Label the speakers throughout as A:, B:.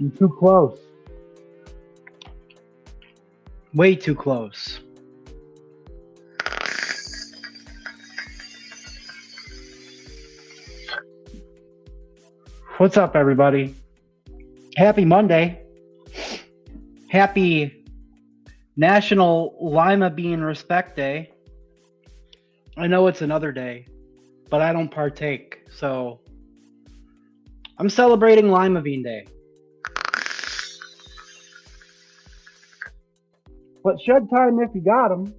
A: I'm too close. Way too close. What's up, everybody? Happy Monday. Happy National Lima Bean Respect Day. I know it's another day, but I don't partake, so I'm celebrating Lima Bean Day. But shed time if you got them.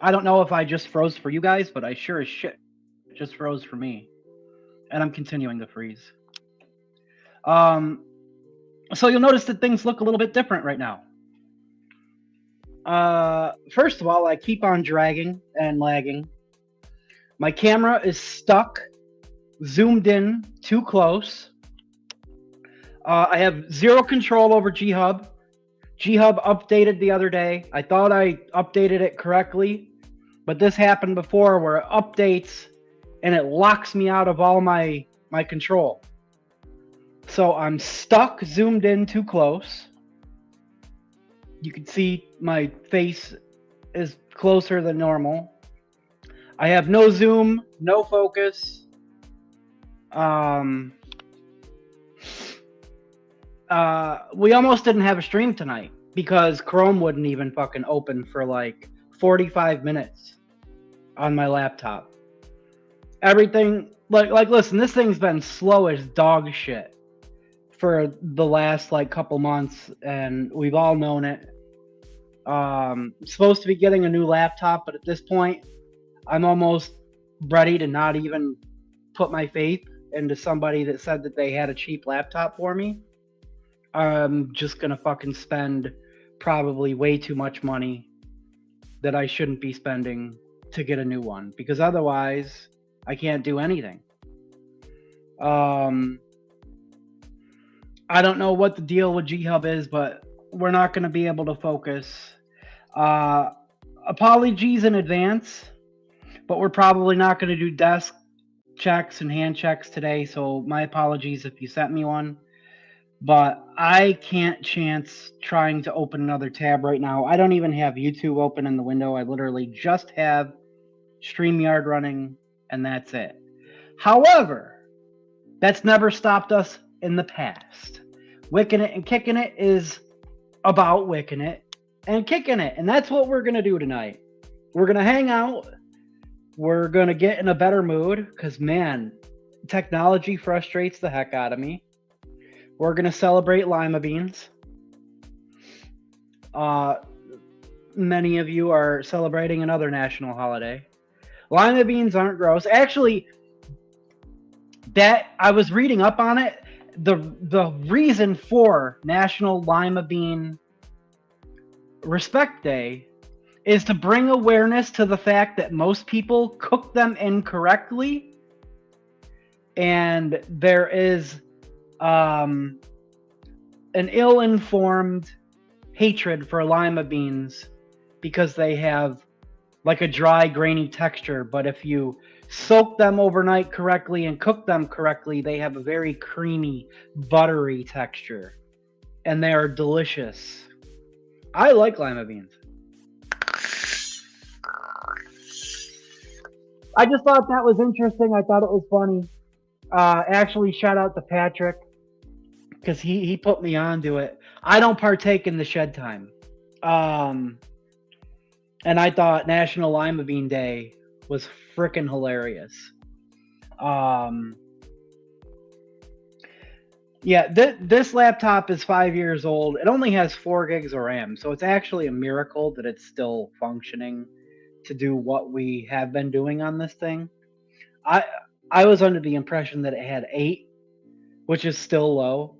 A: I don't know if I just froze for you guys, but I sure as shit just froze for me. And I'm continuing to freeze. So you'll notice that things look a little bit different right now. First of all, I keep on dragging and lagging. My camera is stuck, zoomed in too close. I have zero control over G-Hub. G-Hub updated the other day. I thought I updated it correctly, but this happened before where it updates and it locks me out of all my control. So I'm stuck, zoomed in too close. You can see my face is closer than normal. I have no zoom, no focus. We almost didn't have a stream tonight because Chrome wouldn't even fucking open for like 45 minutes on my laptop. Everything, like listen, this thing's been slow as dog shit for the last like couple months, and we've all known it. Supposed to be getting a new laptop, but at this point, I'm almost ready to not even put my faith into somebody that said that they had a cheap laptop for me. I'm just gonna fucking spend probably way too much money that I shouldn't be spending to get a new one, because otherwise I can't do anything. I don't know what the deal with G-Hub is, but we're not going to be able to focus. Apologies in advance, but we're probably not going to do desk checks and hand checks today, so my apologies if you sent me one. But I can't chance trying to open another tab right now. I don't even have YouTube open in the window. I literally just have StreamYard running, and that's it. However, that's never stopped us in the past. Wickin It and Kickin It is about wicking it and kicking it, and that's what we're going to do tonight. We're going to hang out. We're going to get in a better mood because, man, technology frustrates the heck out of me. We're going to celebrate lima beans. Many of you are celebrating another national holiday. Lima beans aren't gross. Actually, that I was reading up on it. The reason for National Lima Bean Respect Day is to bring awareness to the fact that most people cook them incorrectly, and there is an ill-informed hatred for lima beans because they have like a dry, grainy texture. But if you soak them overnight correctly and cook them correctly, they have a very creamy, buttery texture, and they are delicious. I like lima beans. I just thought that was interesting. I thought it was funny. Actually, shout out to Patrick because he put me onto it. I don't partake in the shed time. And I thought National Lima Bean Day was freaking hilarious. Yeah, this laptop is 5 years old. It only has 4 gigs of RAM, so it's actually a miracle that it's still functioning to do what we have been doing on this thing. I was under the impression that it had 8, which is still low.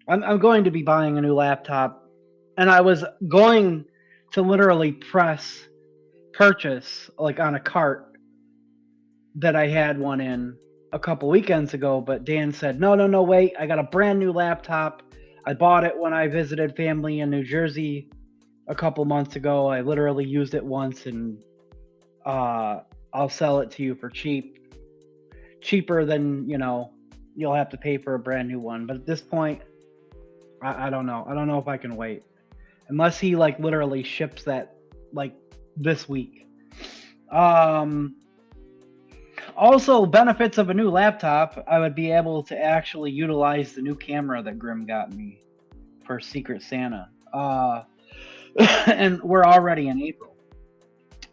A: I'm going to be buying a new laptop, and I was going to literally purchase like on a cart that I had one in a couple weekends ago, but Dan said, no, wait, I got a brand new laptop. I bought it when I visited family in New Jersey a couple months ago. I literally used it once, and I'll sell it to you for cheaper than, you'll have to pay for a brand new one. But at this point, I don't know. I don't know if I can wait. Unless he like literally ships that like this week. Also, benefits of a new laptop, I would be able to actually utilize the new camera that Grim got me for Secret Santa. And we're already in April.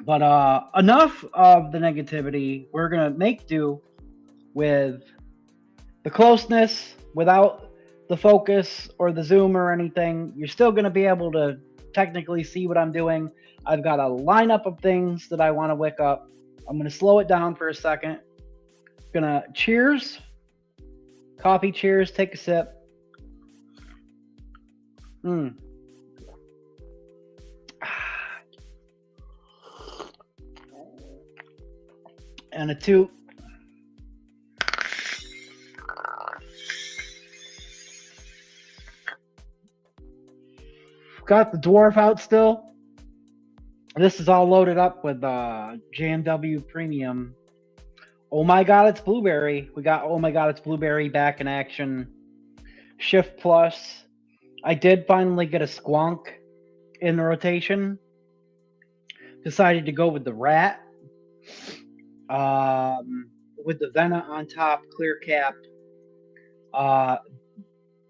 A: But enough of the negativity. We're going to make do with the closeness without the focus or the zoom or anything. You're still going to be able to technically see what I'm doing. I've got a lineup of things that I want to wick up. I'm going to slow it down for a second. Gonna cheers. Coffee cheers. Take a sip. And a toot. Got the dwarf out still. This is all loaded up with J&W Premium. Oh my God, it's Blueberry. We got Oh my God, it's Blueberry back in action. Shift Plus. I did finally get a Squonk in the rotation. Decided to go with the Rat. With the Vena on top, clear cap.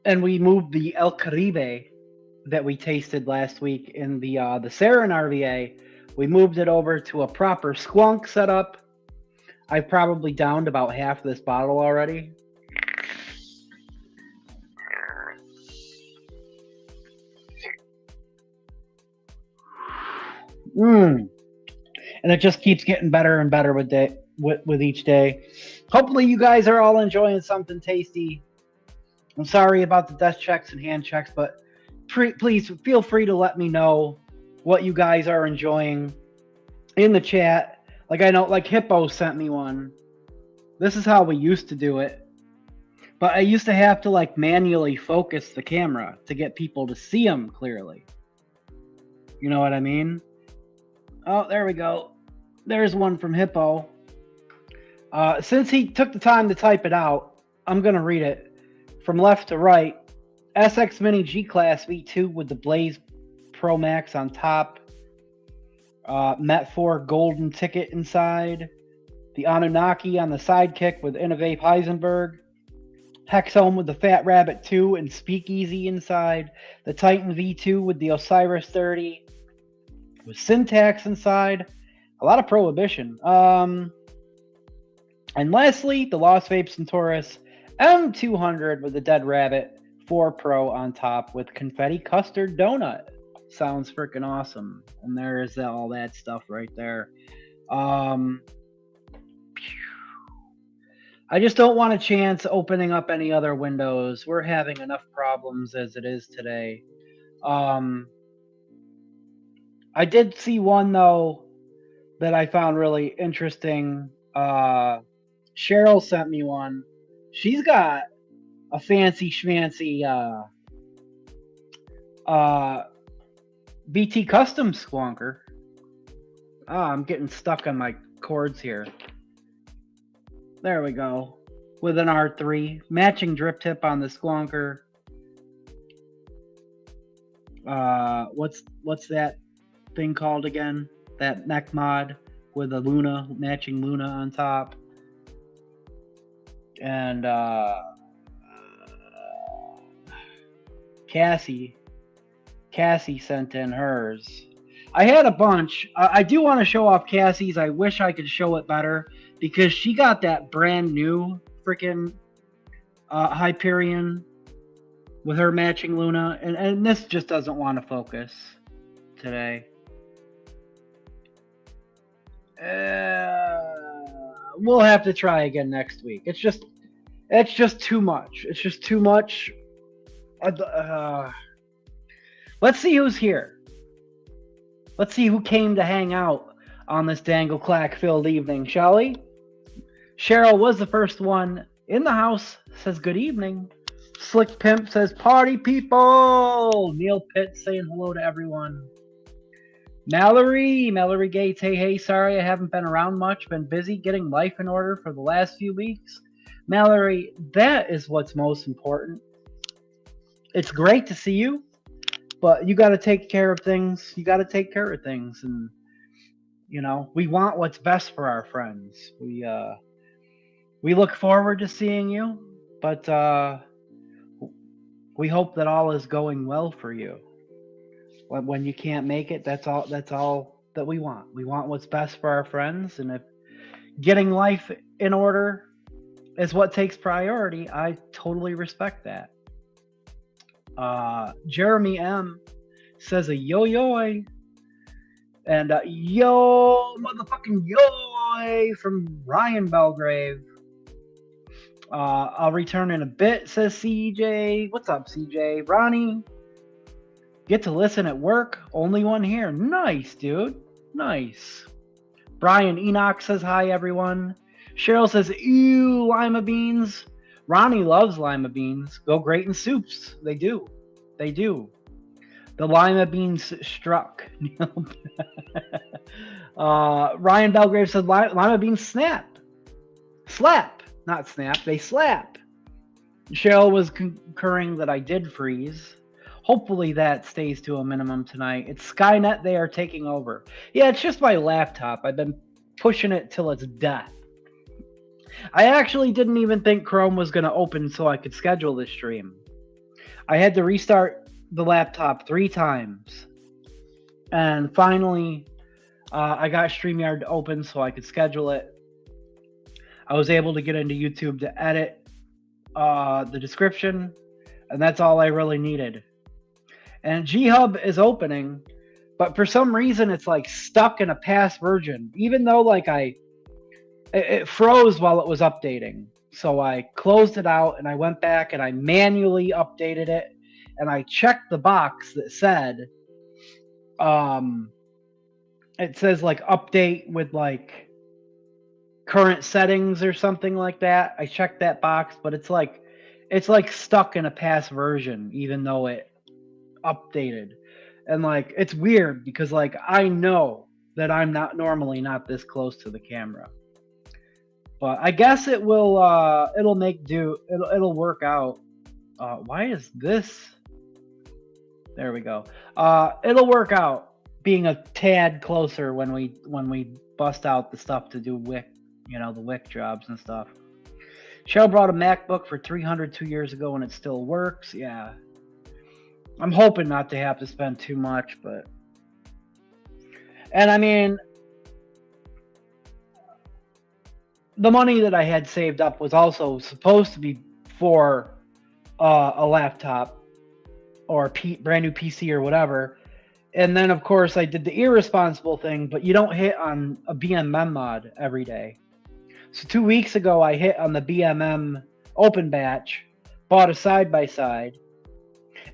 A: And we moved the El Caribe that we tasted last week in the Sarin RVA. We moved it over to a proper Squonk setup. I've probably downed about half this bottle already. And it just keeps getting better and better with each day. Hopefully you guys are all enjoying something tasty. I'm sorry about the desk checks and hand checks, but please feel free to let me know what you guys are enjoying in the chat. Like I know, like Hippo sent me one. This is how we used to do it. But I used to have to like manually focus the camera to get people to see them clearly. You know what I mean? Oh, there we go. There's one from Hippo. Since he took the time to type it out, I'm going to read it from left to right. SX Mini G-Class V2 with the Blaze Pro Max on top. Met 4 golden ticket inside. The Anunnaki on the sidekick with Innovate Heisenberg. Hexome with the Fat Rabbit 2 and Speakeasy inside. The Titan V2 with the Osiris 30. With Syntax inside. A lot of Prohibition. And lastly, the Lost Vape Centaurus M200 with the Dead Rabbit 4 Pro on top with Confetti Custard Donut. Sounds freaking awesome. And there's all that stuff right there. I just don't want a chance opening up any other windows. We're having enough problems as it is today. I did see one, though, that I found really interesting. Cheryl sent me one. She's got a fancy schmancy BT Custom Squonker. I'm getting stuck on my cords here. There we go. With an R3. Matching drip tip on the Squonker. What's that thing called again? That neck mod with a Luna, matching Luna on top. And Cassie sent in hers. I had a bunch. I do want to show off Cassie's. I wish I could show it better because she got that brand new freaking Hyperion with her matching Luna, and this just doesn't want to focus today. We'll have to try again next week. It's just too much. It's just too much. Let's see who's here. Let's see who came to hang out on this Dangleclack filled evening, shall we? Cheryl was the first one in the house, says good evening. Slick Pimp says party people. Neil Pitt saying hello to everyone. Mallory Gates, hey, sorry I haven't been around much. Been busy getting life in order for the last few weeks. Mallory, that is what's most important. It's great to see you, but you got to take care of things. You got to take care of things, and you know we want what's best for our friends. We look forward to seeing you, but we hope that all is going well for you. When you can't make it, that's all that we want. We want what's best for our friends, and if getting life in order is what takes priority, I totally respect that. Jeremy M says a yo, and yo motherfucking yo from Ryan Belgrave. I'll return in a bit, says CJ. What's up, CJ? Ronnie, get to listen at work. Only one here. Nice, dude. Nice. Brian Enoch says hi, everyone. Cheryl says, ew, lima beans. Ronnie loves lima beans. Go great in soups. They do. They do. The lima beans struck. Ryan Belgrave said, lima beans snap. Slap. Not snap. They slap. Cheryl was concurring that I did freeze. Hopefully that stays to a minimum tonight. It's Skynet. They are taking over. Yeah, it's just my laptop. I've been pushing it till it's death. I actually didn't even think Chrome was going to open so I could schedule this stream. I had to restart the laptop 3 times. And finally, I got StreamYard open so I could schedule it. I was able to get into YouTube to edit the description, and that's all I really needed. And G-Hub is opening, but for some reason it's like stuck in a past version, even though like it froze while it was updating. So I closed it out and I went back and I manually updated it, and I checked the box that said it says like update with like current settings or something like that. I checked that box, but it's like stuck in a past version even though it updated. And like it's weird because like I know that I'm normally not this close to the camera. But I guess it will it'll make do. It'll work out. Why is this? There we go. It'll work out being a tad closer when we bust out the stuff to do wick, the wick jobs and stuff. Cheryl brought a MacBook for $300 2 years ago and it still works. Yeah. I'm hoping not to have to spend too much, but and I mean the money that I had saved up was also supposed to be for a laptop or a brand new PC or whatever. And then, of course, I did the irresponsible thing, but you don't hit on a BMM mod every day. So 2 weeks ago, I hit on the BMM open batch, bought a side-by-side,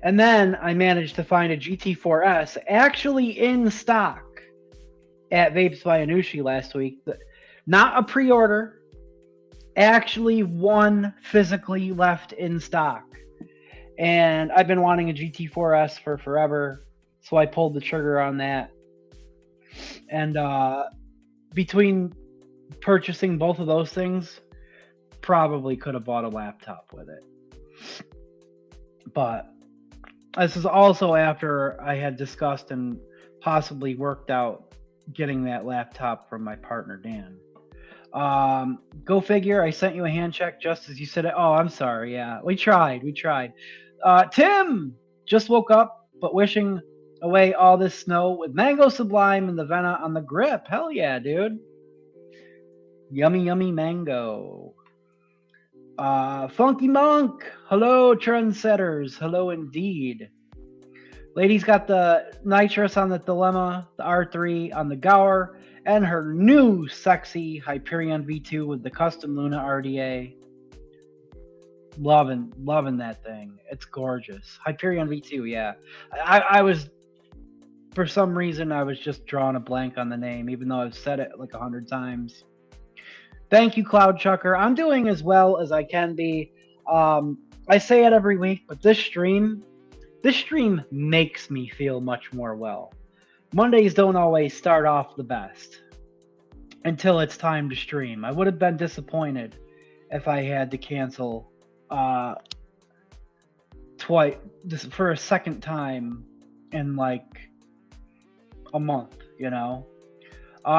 A: and then I managed to find a GT4S actually in stock at Vapes by Anushi last week. Not a pre-order, actually one physically left in stock. And I've been wanting a GT4S for forever, so I pulled the trigger on that. And between purchasing both of those things, probably could have bought a laptop with it. But this is also after I had discussed and possibly worked out getting that laptop from my partner, Dan. Go figure, I sent you a hand check just as you said it. Oh, I'm sorry. Yeah, we tried. Tim just woke up, but wishing away all this snow with Mango Sublime and the Vena on the grip. Hell yeah, dude. Yummy, yummy mango. Funky Monk. Hello, trendsetters. Hello, indeed. Ladies got the nitrous on the Dilemma, the R3 on the Gower, and her new sexy Hyperion V2 with the custom Luna RDA. Loving that thing. It's gorgeous. Hyperion V2, yeah. I was, for some reason, I was just drawing a blank on the name, even though I've said it like 100 times. Thank you, Cloud Chucker. I'm doing as well as I can be. I say it every week, but this stream makes me feel much more well. Mondays don't always start off the best until it's time to stream. I would have been disappointed if I had to cancel twice for a second time in like a month, you know.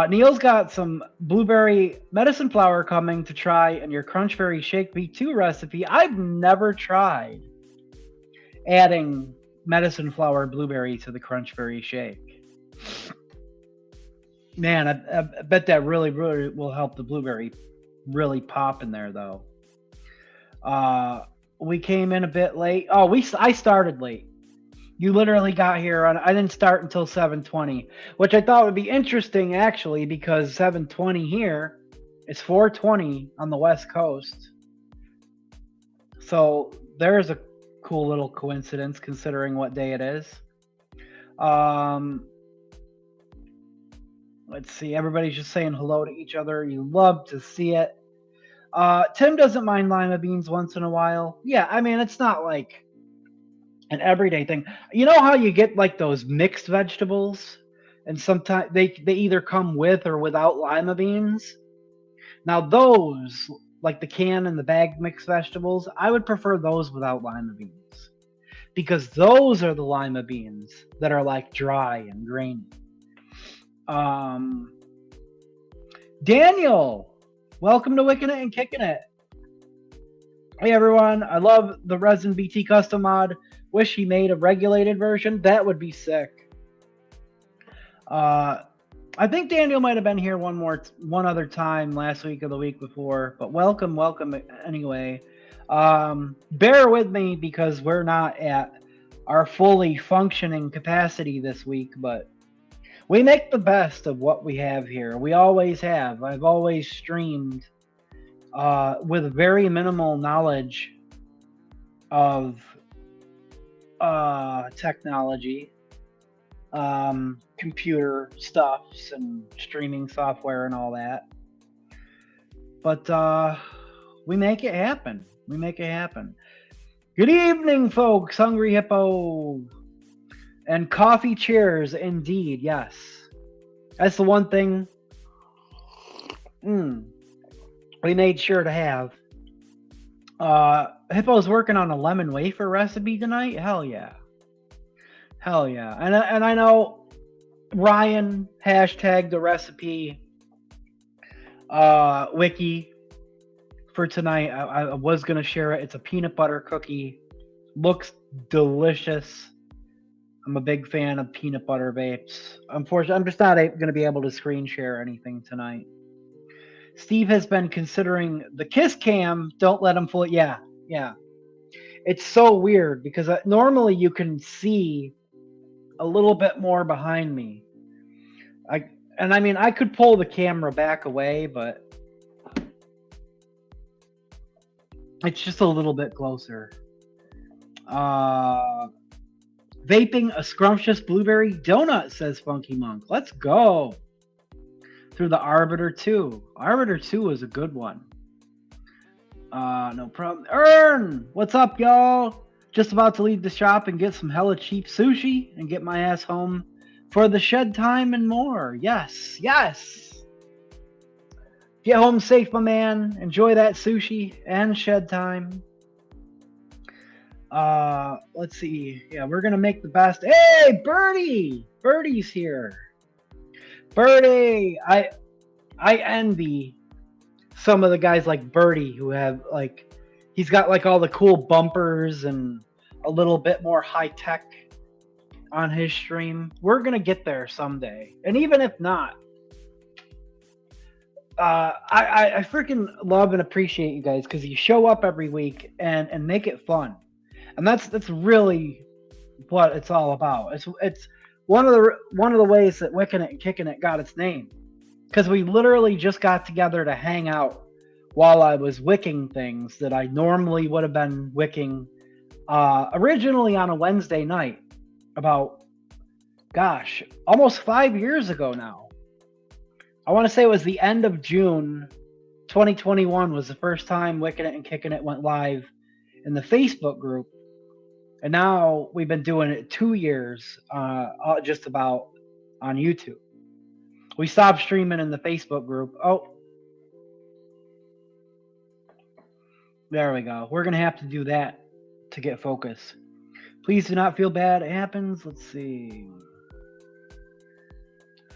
A: Neil's got some blueberry medicine flower coming to try in your Crunchberry Shake V2 recipe. I've never tried adding medicine flower blueberry to the Crunchberry Shake. Man, I bet that really will help the blueberry really pop in there, though. We came in a bit late. Oh, I started late. You literally got here on. I didn't start until 7:20, which I thought would be interesting actually, because 7:20 here is 4:20 on the West Coast. So there's a cool little coincidence considering what day it is. Let's see. Everybody's just saying hello to each other. You love to see it. Tim doesn't mind lima beans once in a while. Yeah, I mean, it's not like an everyday thing. You know how you get like those mixed vegetables, and sometimes they either come with or without lima beans. Now those, like the can and the bag mixed vegetables, I would prefer those without lima beans, because those are the lima beans that are like dry and grainy. Daniel, welcome to Wickin It and Kickin It. Hey everyone, I love the Resin BT custom mod. Wish he made a regulated version. That would be sick. I think Daniel might have been here one other time last week or the week before, but welcome anyway. Bear with me because we're not at our fully functioning capacity this week, but we make the best of what we have here. We always have. I've always streamed with very minimal knowledge of technology, computer stuffs and streaming software and all that. But we make it happen. We make it happen. Good evening, folks. Hungry Hippo. And coffee cheers, indeed, yes. That's the one thing we made sure to have. Hippo's working on a lemon wafer recipe tonight. Hell yeah. Hell yeah. And I know Ryan hashtagged the recipe wiki for tonight. I was going to share it. It's a peanut butter cookie. Looks delicious. I'm a big fan of peanut butter vapes. Unfortunately, I'm just not going to be able to screen share anything tonight. Steve has been considering the kiss cam. Don't let him fool. Yeah. It's so weird because normally you can see a little bit more behind me. I mean, I could pull the camera back away, but it's just a little bit closer. Vaping a scrumptious blueberry donut, says Funky Monk. Let's go. Through the Arbiter 2. Arbiter 2 is a good one. No problem. Earn! What's up, y'all? Just about to leave the shop and get some hella cheap sushi and get my ass home for the shed time and more. Yes. Get home safe, my man. Enjoy that sushi and shed time. Let's see. Yeah, we're gonna make the best. Hey, Birdie! Birdie's here. Birdie! I envy some of the guys like Birdie who have like, he's got like all the cool bumpers and a little bit more high tech on his stream. We're gonna get there someday. And even if not, I freaking love and appreciate you guys because you show up every week and make it fun. And that's really what it's all about. It's one of the ways that Wickin It and Kickin It got its name, because we literally just got together to hang out while I was wicking things that I normally would have been wicking originally on a Wednesday night about, gosh, almost 5 years ago now. I want to say it was the end of June 2021 was the first time Wickin It and Kickin It went live in the Facebook group. And now we've been doing it 2 years, just about, on YouTube. We stopped streaming in the Facebook group. Oh, there we go. We're going to have to do that to get focus. Please do not feel bad. It happens. Let's see.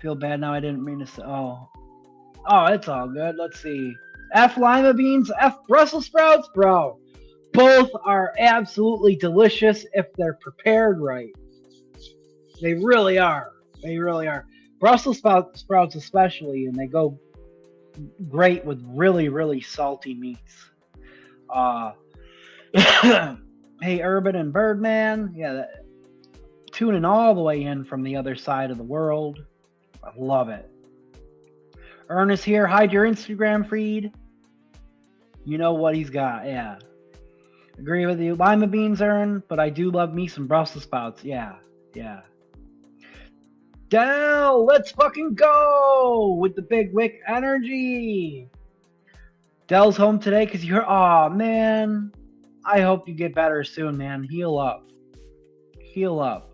A: Feel bad now. I didn't mean to say. Oh, it's all good. Let's see. F lima beans, F Brussels sprouts, bro. Both are absolutely delicious if they're prepared right. They really are. They really are. Brussels sprouts especially, and they go great with really, really salty meats. Hey, Urban and Birdman. Yeah, tuning all the way in from the other side of the world. I love it. Ernest here. Hide your Instagram feed. You know what he's got. Yeah. Agree with you. Lima beans, Ern, but I do love me some Brussels sprouts. Yeah. Yeah. Dell, let's fucking go with the big wick energy. Dell's home today because you're. Aw, man. I hope you get better soon, man. Heal up. Heal up.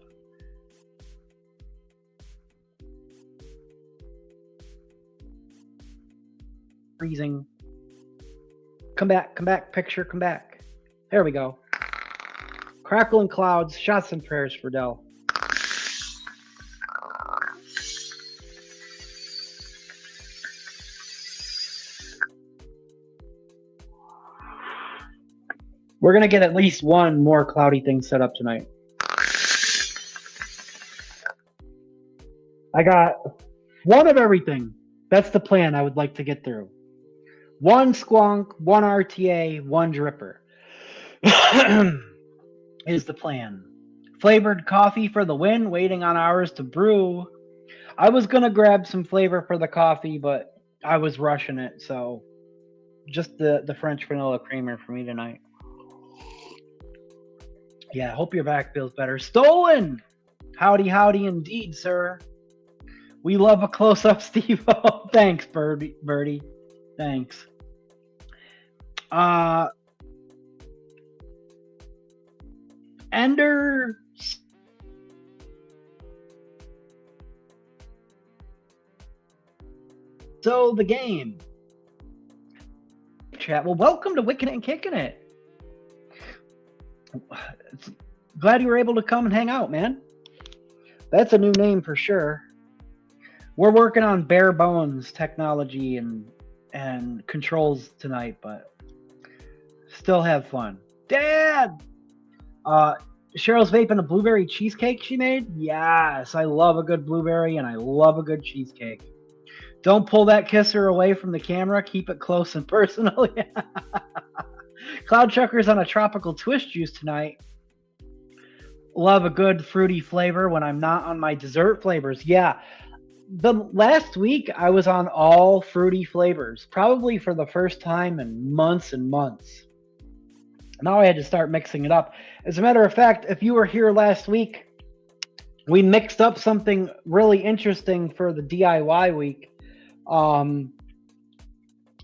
A: Freezing. Come back, picture, come back. There we go. Crackling clouds, shots and prayers for Dell. We're going to get at least one more cloudy thing set up tonight. I got one of everything. That's the plan I would like to get through. One squonk, one RTA, one dripper is the plan. Flavored coffee for the win, waiting on ours to brew. I was going to grab some flavor for the coffee, but I was rushing it, so just the French vanilla creamer for me tonight. Yeah, hope your back feels better. Stolen! Howdy, howdy indeed, sir. We love a close-up, Steve-O. Thanks, Birdie. Thanks. Ender... So, the game. Chat. Well, welcome to Wickin It and Kickin It. Glad you were able to come and hang out, man. That's a new name for sure. We're working on bare bones technology and controls tonight, but still have fun. Dad! Cheryl's vaping a blueberry cheesecake she made? Yes, I love a good blueberry and I love a good cheesecake. Don't pull that kisser away from the camera. Keep it close and personal. Cloud Chuckers on a tropical twist juice tonight. Love a good fruity flavor when I'm not on my dessert flavors. Yeah. The last week I was on all fruity flavors, probably for the first time in months and months. Now I had to start mixing it up. As a matter of fact, if you were here last week, we mixed up something really interesting for the DIY week. And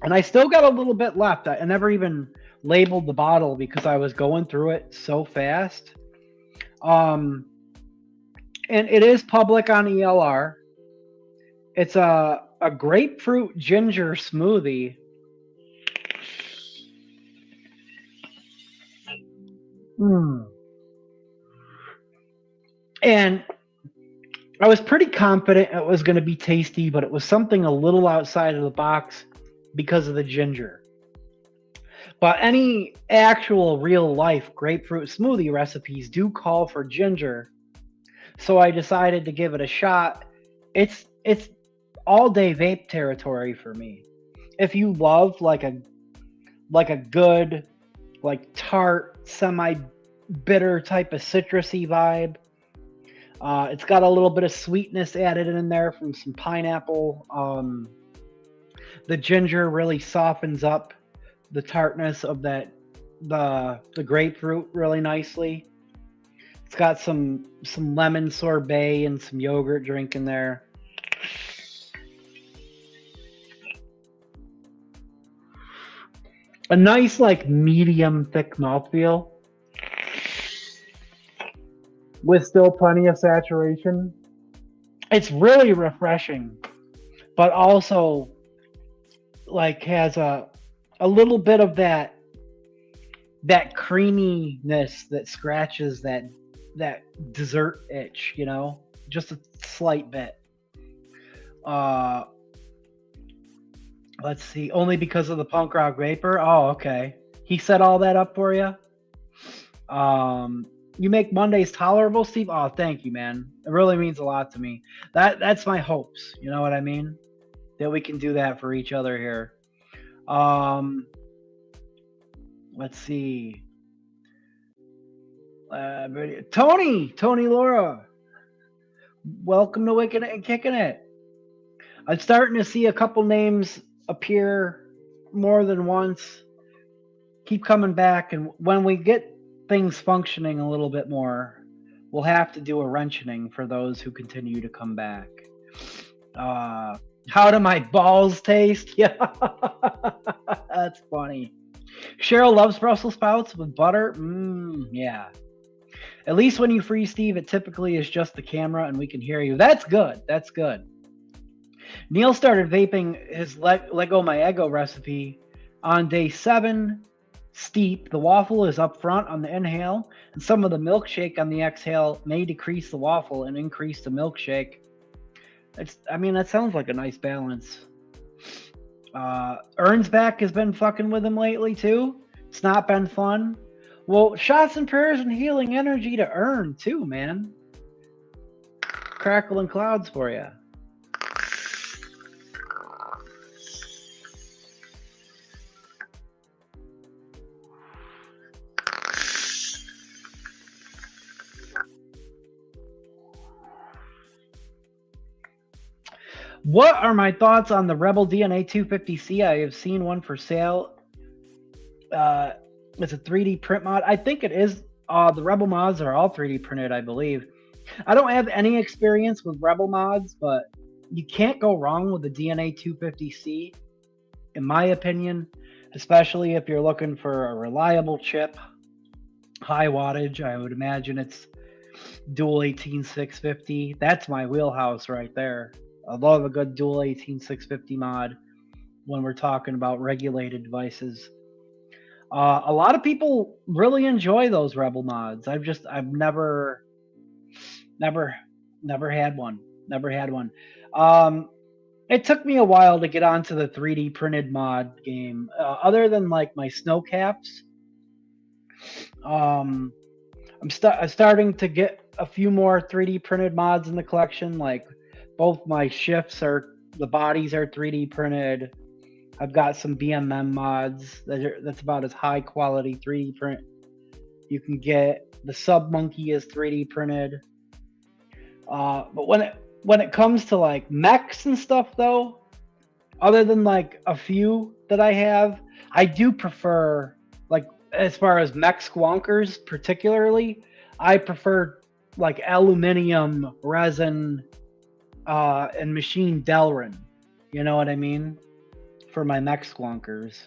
A: I still got a little bit left. I never even labeled the bottle because I was going through it so fast. And it is public on ELR. It's a grapefruit ginger smoothie. And I was pretty confident it was going to be tasty, but it was something a little outside of the box because of the ginger. But any actual real life grapefruit smoothie recipes do call for ginger. So I decided to give it a shot. It's all day vape territory for me. If you love like a good, like tart, semi-bitter type of citrusy vibe, it's got a little bit of sweetness added in there from some pineapple. The ginger really softens up the tartness of the grapefruit really nicely. It's got some lemon sorbet and some yogurt drink in there. A nice, like, medium thick mouthfeel with still plenty of saturation. It's really refreshing, but also like has a little bit of that creaminess that scratches that dessert itch, you know, just a slight bit. Uh, let's see, only because of the punk rock vapor. Oh, okay. He set all that up for you. You make Mondays tolerable, Steve. Oh, thank you, man. It really means a lot to me. That's my hopes. You know what I mean? That we can do that for each other here. Let's see. Tony Laura, welcome to Wickin It and Kickin It. I'm starting to see a couple names appear more than once. Keep coming back, and when we get things functioning a little bit more, we'll have to do a wrenching for those who continue to come back. How do my balls taste? Yeah, that's funny. Cheryl loves Brussels sprouts with butter. Yeah. At least when you freeze, Steve, it typically is just the camera and we can hear you. That's good. That's good. Neil started vaping his Lego My Eggo recipe on day 7. Steep. The waffle is up front on the inhale, and some of the milkshake on the exhale may decrease the waffle and increase the milkshake. That sounds like a nice balance. Earnsback has been fucking with him lately too. It's not been fun. Well, shots and prayers and healing energy to Earn too, man. Crackling clouds for you. What are my thoughts on the Rebel DNA 250C? I have seen one for sale. It's a 3D print mod. I think it is. The Rebel mods are all 3D printed, I believe. I don't have any experience with Rebel mods, but you can't go wrong with the DNA 250C, in my opinion, especially if you're looking for a reliable chip, high wattage. I would imagine it's dual 18650. That's my wheelhouse right there. I love a good dual 18650 mod when we're talking about regulated devices. A lot of people really enjoy those Rebel mods. I've never had one. Never had one. It took me a while to get onto the 3D printed mod game. Other than like my snow caps, I'm starting to get a few more 3D printed mods in the collection. Like both my shifts the bodies are 3D printed. I've got some BMM mods that's about as high quality 3D print you can get. The Sub Monkey is 3D printed. But when it comes to like mechs and stuff though, other than like a few that I have, I do prefer, like as far as mech squonkers particularly, I prefer like aluminum, resin, and machine Delrin. You know what I mean? For my mech squonkers.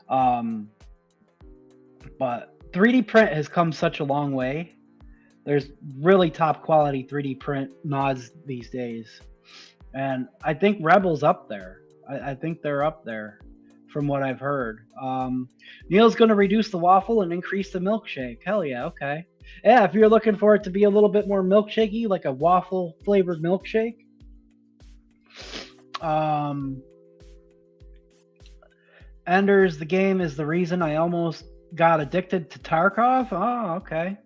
A: But 3D print has come such a long way. There's really top quality 3D print mods these days. And I think Rebel's up there. I think they're up there from what I've heard. Neil's going to reduce the waffle and increase the milkshake. Hell yeah, okay. Yeah, if you're looking for it to be a little bit more milkshakey, like a waffle flavored milkshake. Enders, the game is the reason I almost got addicted to Tarkov. Oh, okay.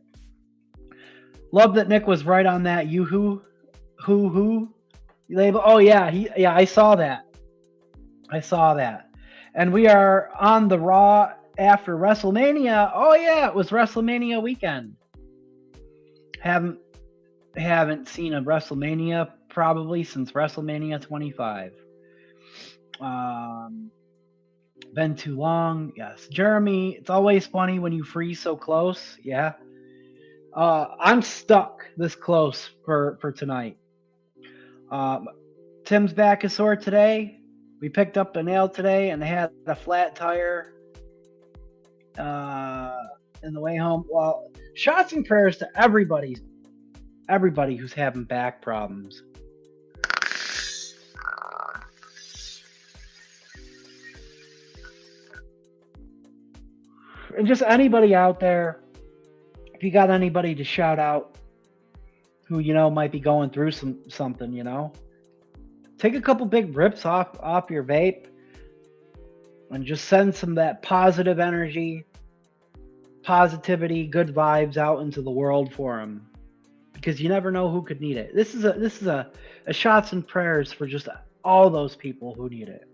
A: Love that Nick was right on that Yoo-hoo label. Oh yeah, I saw that. And we are on the Raw after WrestleMania. Oh yeah, it was WrestleMania weekend. Haven't seen a WrestleMania probably since WrestleMania 25. Been too long. Yes. Jeremy, it's always funny when you freeze so close. Yeah. I'm stuck this close for tonight. Tim's back is sore today. We picked up a nail today and they had a flat tire. in the way home. Well, shots and prayers to everybody who's having back problems. And just anybody out there, if you got anybody to shout out who, you know, might be going through something, you know, take a couple big rips off your vape and just send some of that positive energy, positivity, good vibes out into the world for them, because you never know who could need it. This is a shots and prayers for just all those people who need it.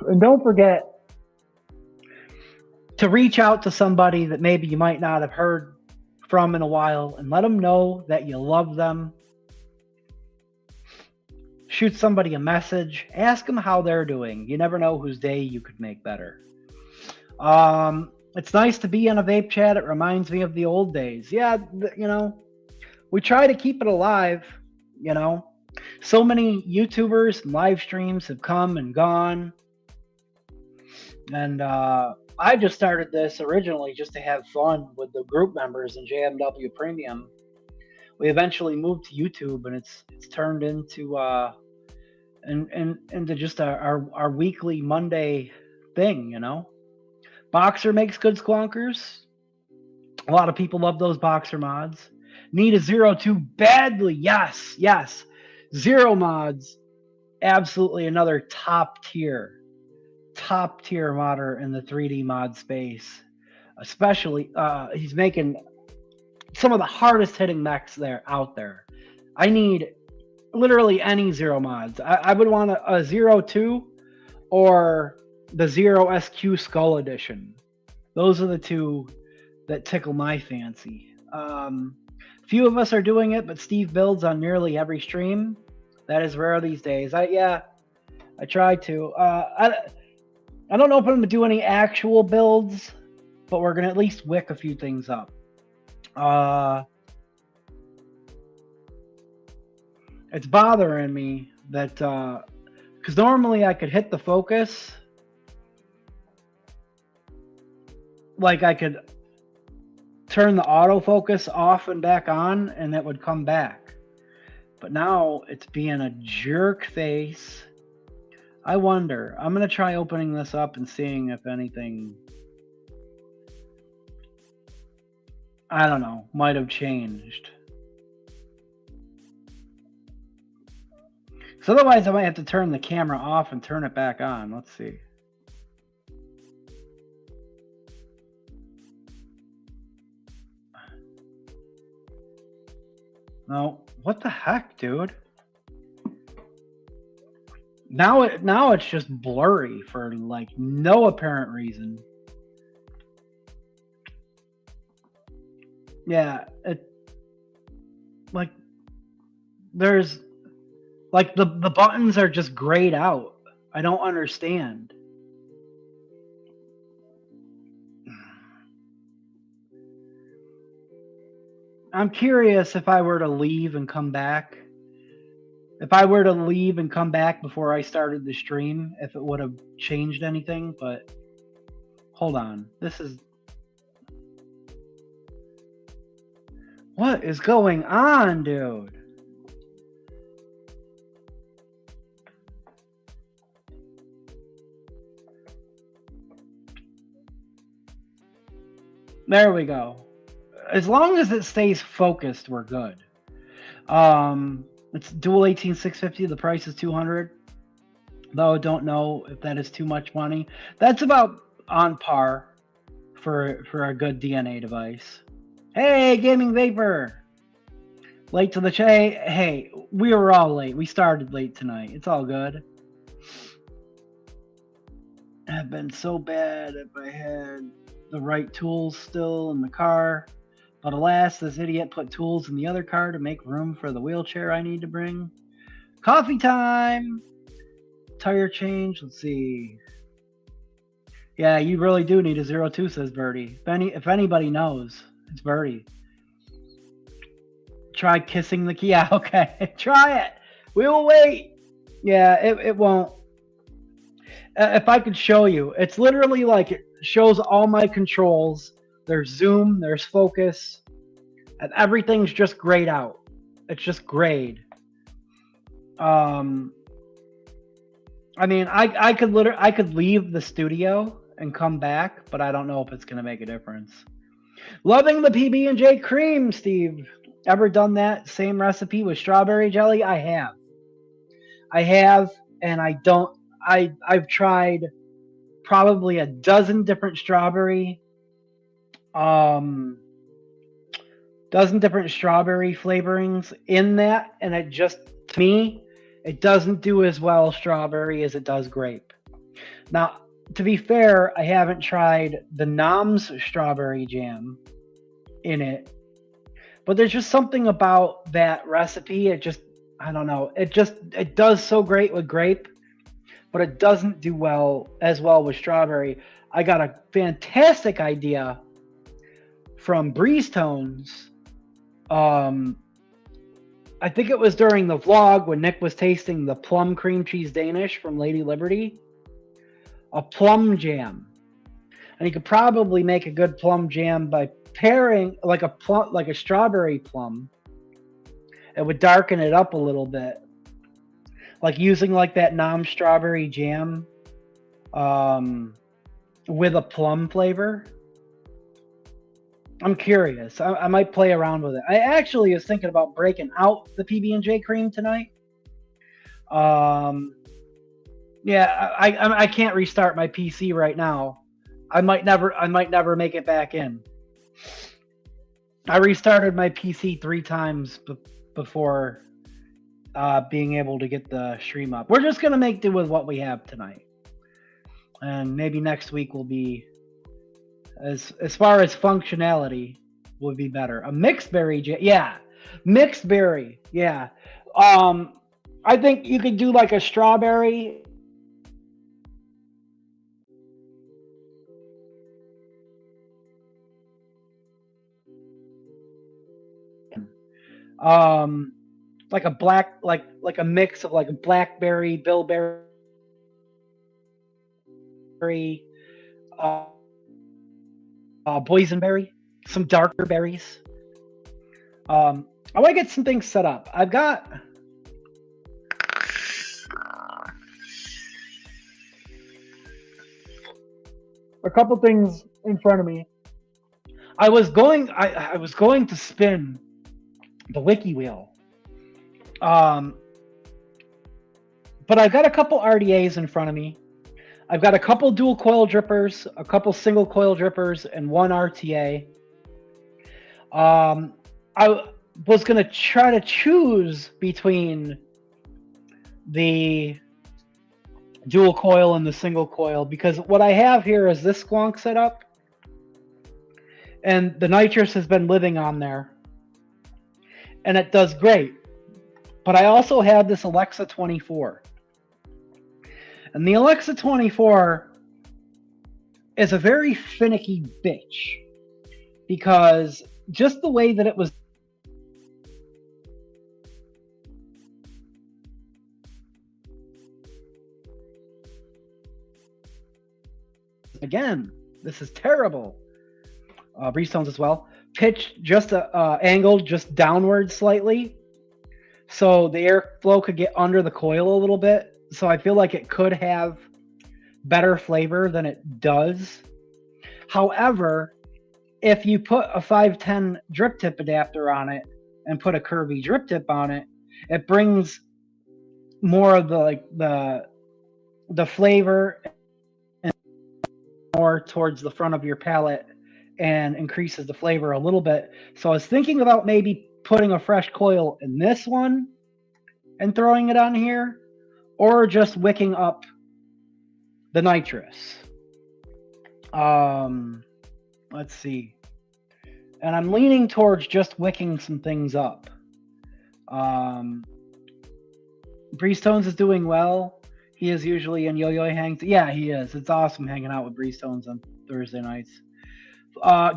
A: And don't forget to reach out to somebody that maybe you might not have heard from in a while and let them know that you love them. Shoot somebody a message. Ask them how they're doing. You never know whose day you could make better. It's nice to be in a vape chat. It reminds me of the old days. Yeah, you know, we try to keep it alive, you know. So many YouTubers and live streams have come and gone. And I just started this originally just to have fun with the group members in JMW Premium. We eventually moved to YouTube, and it's turned into into just our weekly Monday thing, you know. Boxer makes good squonkers. A lot of people love those Boxer mods. Need a 02 badly. Yes. Zero mods. Absolutely another top tier modder in the 3D mod space. Especially, he's making some of the hardest hitting mechs out there. I need literally any zero mods. I would want a 02 or the Zero SQ Skull Edition. Those are the two that tickle my fancy. Few of us are doing it, but Steve builds on nearly every stream. That is rare these days. I try to. I don't know if I'm gonna do any actual builds, but we're gonna at least wick a few things up. It's bothering me that because normally I could hit the focus, like I could turn the autofocus off and back on, and it would come back. But now it's being a jerk face. I wonder. I'm going to try opening this up and seeing if anything, I don't know, might have changed. So otherwise I might have to turn the camera off and turn it back on. Let's see. No, what the heck, dude? Now it's just blurry for like no apparent reason. Yeah, it like there's like the buttons are just grayed out. I don't understand. I'm curious if I were to leave and come back. If I were to leave and come back before I started the stream, if it would have changed anything, but hold on. This is... What is going on, dude? There we go. As long as it stays focused, we're good. It's dual 18650. The price is $200. Though I don't know if that is too much money. That's about on par for a good DNA device. Hey, Gaming Vapor! Late to the chat. Hey, we were all late. We started late tonight. It's all good. I've been so bad if I had the right tools still in the car. But alas, this idiot put tools in the other car to make room for the wheelchair I need to bring. Coffee time! Tire change, let's see. Yeah, you really do need a 02, says Birdie. If anybody knows, it's Birdie. Try kissing the key. Yeah, okay. Try it. We will wait. Yeah, it won't. If I could show you, it's literally like it shows all my controls. There's zoom, there's focus, and everything's just grayed out. It's just grayed. I mean, I could leave the studio and come back, but I don't know if it's gonna make a difference. Loving the PB&J cream, Steve. Ever done that same recipe with strawberry jelly? I have, and I don't. I've tried probably a dozen different strawberry flavorings in that, and it just, to me, it doesn't do as well strawberry as it does grape. Now, to be fair, I haven't tried the Nom's strawberry jam in it, but there's just something about that recipe. It just, I don't know. It does so great with grape, but it doesn't do as well with strawberry. I got a fantastic idea from Breeze Tones. I think it was during the vlog when Nick was tasting the plum cream cheese Danish from Lady Liberty. A plum jam. And you could probably make a good plum jam by pairing like a strawberry plum. It would darken it up a little bit. Like using like that Nom strawberry jam with a plum flavor. I'm curious. I might play around with it. I actually was thinking about breaking out the PB&J cream tonight. Yeah, I can't restart my PC right now. I might never make it back in. I restarted my PC 3 times before being able to get the stream up. We're just gonna make do with what we have tonight, and maybe next week will be, as far as functionality, would be better. A mixed berry, yeah, mixed berry, yeah. I think you could do like a strawberry. Like a black, like a mix of like a blackberry, bilberry, boysenberry, some darker berries. I want to get some things set up. I've got a couple things in front of me. I was going to spin the wiki wheel, but I've got a couple RDAs in front of me. I've got a couple dual coil drippers, a couple single coil drippers, and one RTA. I was going to try to choose between the dual coil and the single coil, because what I have here is this squonk setup, and the nitrous has been living on there, and it does great. But I also have this Alexa 24. And the Alexa 24 is a very finicky bitch, because just the way that it was again, this is terrible. Breeze Tones as well. Pitch just angled just downward slightly, so the airflow could get under the coil a little bit. So I feel like it could have better flavor than it does. However, if you put a 510 drip tip adapter on it and put a curvy drip tip on it, it brings more of the flavor and more towards the front of your palate and increases the flavor a little bit. So I was thinking about maybe putting a fresh coil in this one and throwing it on here, or just wicking up the nitrous. Let's see. And I'm leaning towards just wicking some things up. Breeze Tones is doing well. He is usually in Yo-Yo Hangs. Yeah, he is. It's awesome hanging out with Breeze Tones on Thursday nights.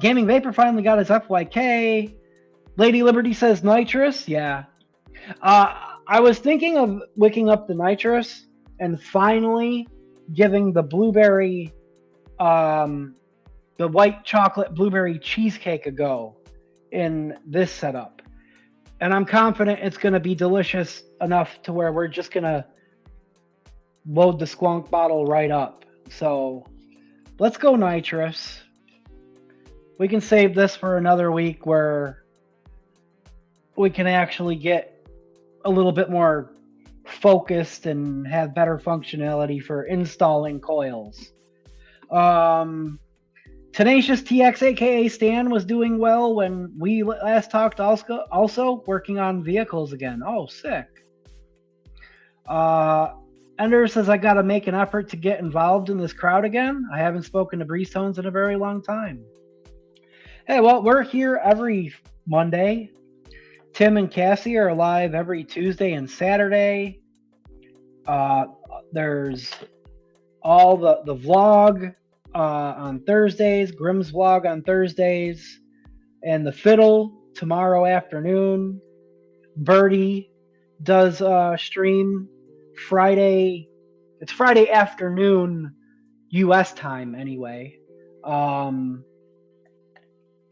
A: Gaming Vapor finally got his FYK. Lady Liberty says nitrous. Yeah. I was thinking of wicking up the nitrous and finally giving the blueberry, the white chocolate blueberry cheesecake a go in this setup. And I'm confident it's going to be delicious enough to where we're just going to load the squonk bottle right up. So let's go nitrous. We can save this for another week where we can actually get a little bit more focused and have better functionality for installing coils. Tenacious TX, aka Stan, was doing well when we last talked. Also working on vehicles again. Oh, sick. Ender says I got to make an effort to get involved in this crowd again. I haven't spoken to Breezetones in a very long time. Hey, well, we're here every Monday. Tim and Cassie are live every Tuesday and Saturday. There's all the vlog on Thursdays, Grimm's vlog on Thursdays, and the fiddle tomorrow afternoon. Birdie does stream Friday. It's Friday afternoon US time anyway.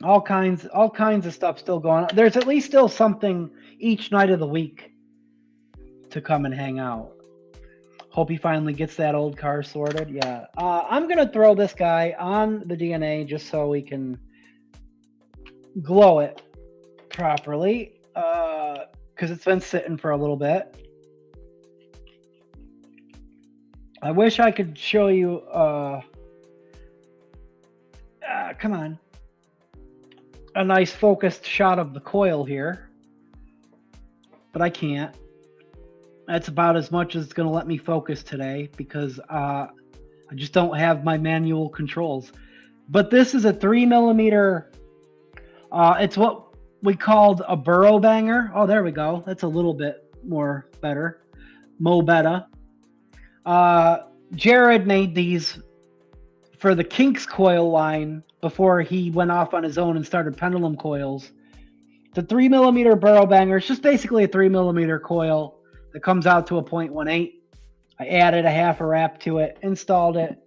A: All kinds of stuff still going on. There's at least still something each night of the week to come and hang out. Hope he finally gets that old car sorted. Yeah. I'm going to throw this guy on the DNA just so we can glow it properly. Because it's been sitting for a little bit. I wish I could show you... come on. A nice focused shot of the coil here. But I can't. That's about as much as it's going to let me focus today because I just don't have my manual controls. But this is a 3mm. It's what we called a burrow banger. Oh, there we go. That's a little bit more better. Mo beta. Jared made these for the Kinks coil line before he went off on his own and started pendulum coils. The 3mm burrow banger is just basically a 3mm coil that comes out to a 0.18. I added a half a wrap to it, installed it.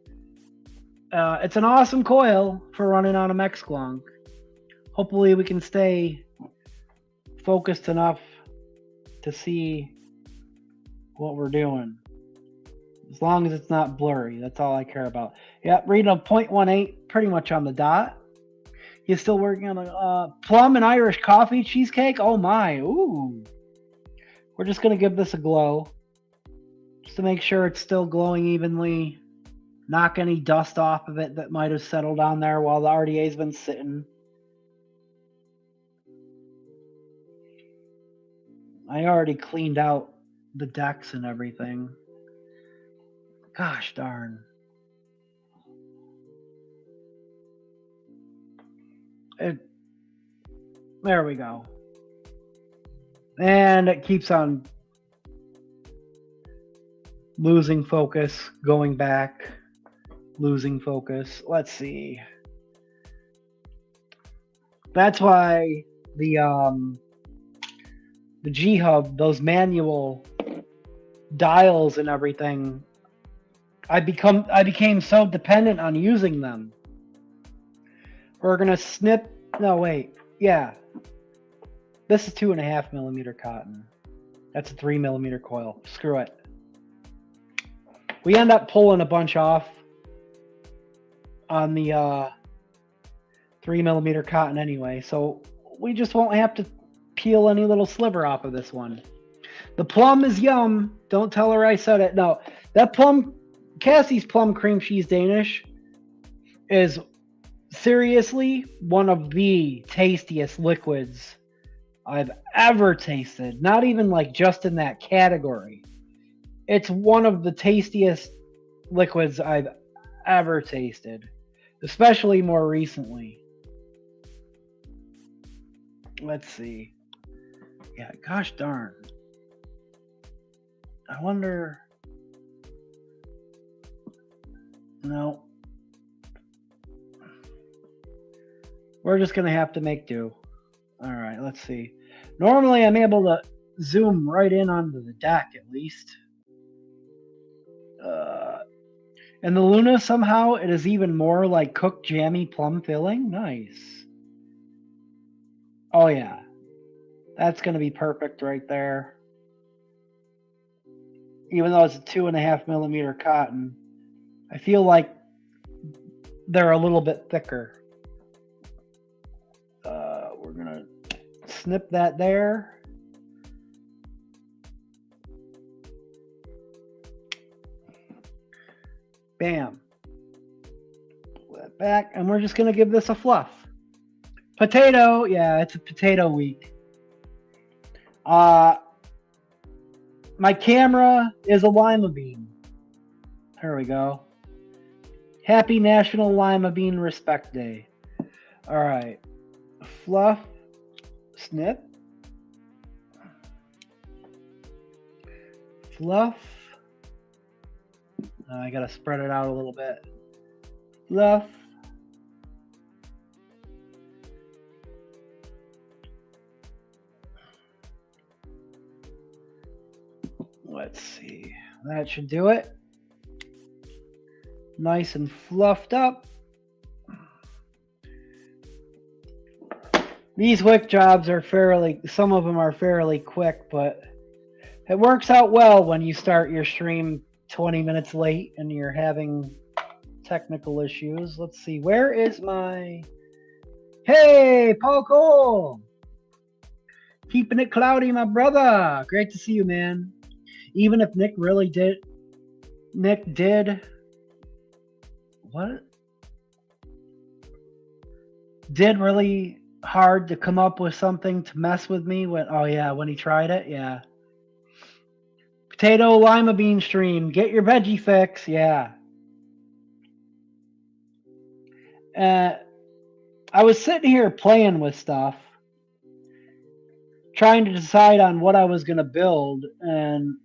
A: It's an awesome coil for running on a mech squonk. Hopefully we can stay focused enough to see what we're doing. As long as it's not blurry, that's all I care about. Yep, reading a 0.18, pretty much on the dot. You still working on a plum and Irish coffee cheesecake? Oh my, ooh. We're just going to give this a glow. Just to make sure it's still glowing evenly. Knock any dust off of it that might have settled on there while the RDA's been sitting. I already cleaned out the decks and everything. Gosh darn. There we go. And it keeps on losing focus, going back, losing focus. Let's see. That's why the G-Hub, those manual dials and everything, I became so dependent on using them. We're gonna snip. No, wait. Yeah. This is 2.5mm cotton. That's a 3mm coil. Screw it. We end up pulling a bunch off on the 3mm cotton anyway, so we just won't have to peel any little sliver off of this one. The plum is yum. Don't tell her I said it. No, that plum, Cassie's plum cream cheese Danish is seriously one of the tastiest liquids I've ever tasted. Not even like just in that category. It's one of the tastiest liquids I've ever tasted, especially more recently. Let's see. Yeah, gosh darn. I wonder. No. We're just going to have to make do. All right, let's see. Normally I'm able to zoom right in onto the deck at least. And the Luna, somehow, it is even more like cooked jammy plum filling. Nice. Oh, yeah. That's going to be perfect right there. Even though it's a 2.5 millimeter cotton, I feel like they're a little bit thicker. We're going to snip that there. Bam. Pull that back, and we're just going to give this a fluff. Potato, yeah, it's a potato week. My camera is a lima bean. There we go. Happy National Lima Bean Respect Day. All right. Fluff, snip. Fluff. I gotta spread it out a little bit. Fluff. Let's see. That should do it. Nice and fluffed up. These wick jobs are some of them are fairly quick, but it works out well when you start your stream 20 minutes late and you're having technical issues. Let's see, where is my... Hey, Paul Cole! Keeping it cloudy, my brother. Great to see you, man. Even if Nick did really hard to come up with something to mess with me when he tried it. Yeah. Potato lima bean stream. Get your veggie fix. Yeah. I was sitting here playing with stuff, trying to decide on what I was going to build, and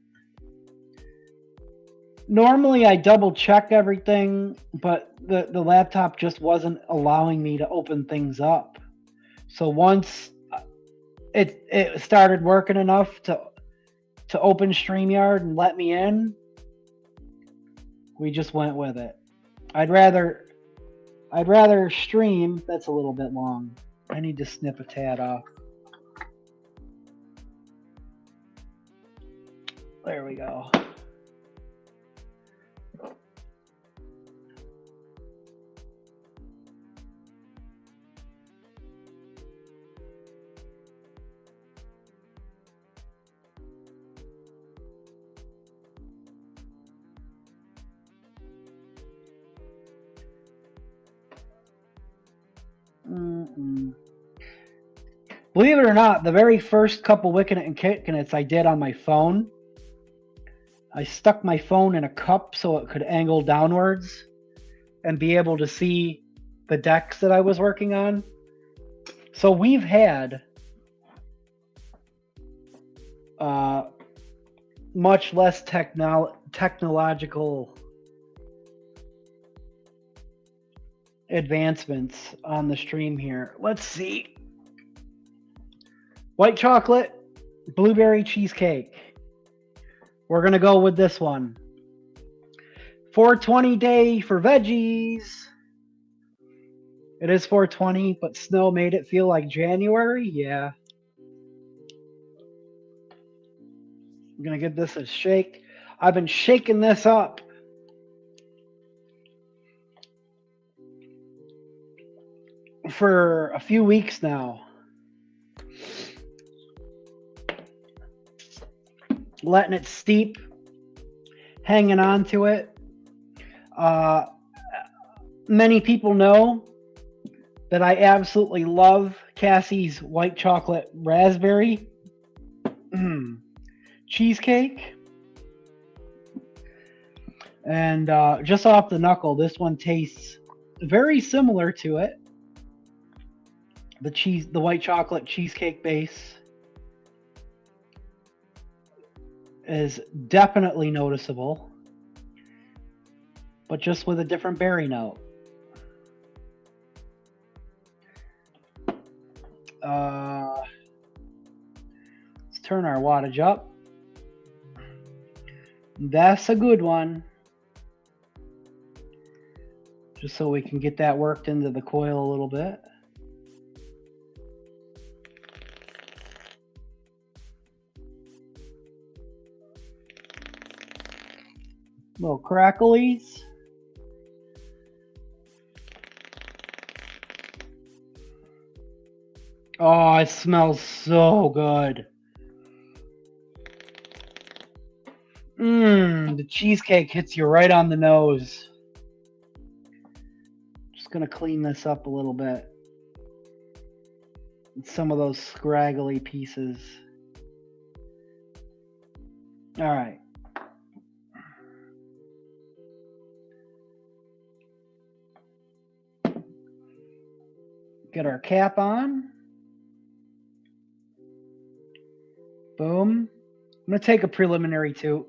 A: normally I double check everything, but the laptop just wasn't allowing me to open things up. So once it started working enough to open StreamYard and let me in, we just went with it. I'd rather stream. That's a little bit long. I need to snip a tad off. There we go. Believe it or not, the very first couple Wickin It and Kickin Its I did on my phone, I stuck my phone in a cup so it could angle downwards and be able to see the decks that I was working on. So we've had much less technological advancements on the stream here. Let's see. White chocolate, blueberry cheesecake. We're going to go with this one. 420 day for veggies. It is 420, but snow made it feel like January. Yeah. I'm going to give this a shake. I've been shaking this up for a few weeks now. Letting it steep, hanging on to it. Many people know that I absolutely love Cassie's white chocolate raspberry cheesecake. And just off the knuckle, this one tastes very similar to it. The white chocolate cheesecake base is definitely noticeable, but just with a different berry note. Let's turn our wattage up. That's a good one. Just so we can get that worked into the coil a little bit. Little cracklies. Oh, it smells so good. The cheesecake hits you right on the nose. Just gonna clean this up a little bit. Some of those scraggly pieces. All right. Get our cap on. Boom. I'm going to take a preliminary toot.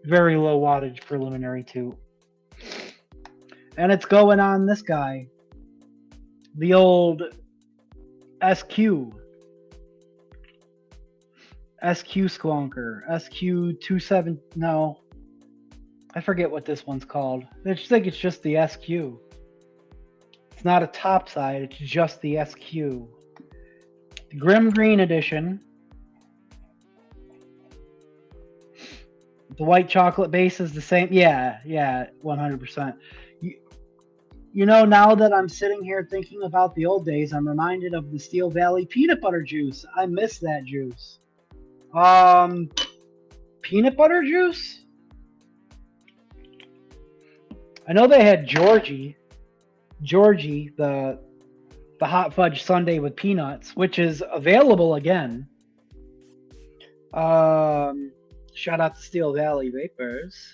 A: Very low wattage preliminary toot. And it's going on this guy. The old SQ. SQ squonker. SQ27. No. I forget what this one's called. I think it's just the SQ. It's not a topside, it's just the SQ. The Grim Green edition. The white chocolate base is the same. Yeah, 100%. You know, now that I'm sitting here thinking about the old days, I'm reminded of the Steel Valley peanut butter juice. I miss that juice. Peanut butter juice? I know they had Georgie, the hot fudge sundae with peanuts, which is available again. Shout out to Steel Valley Vapors.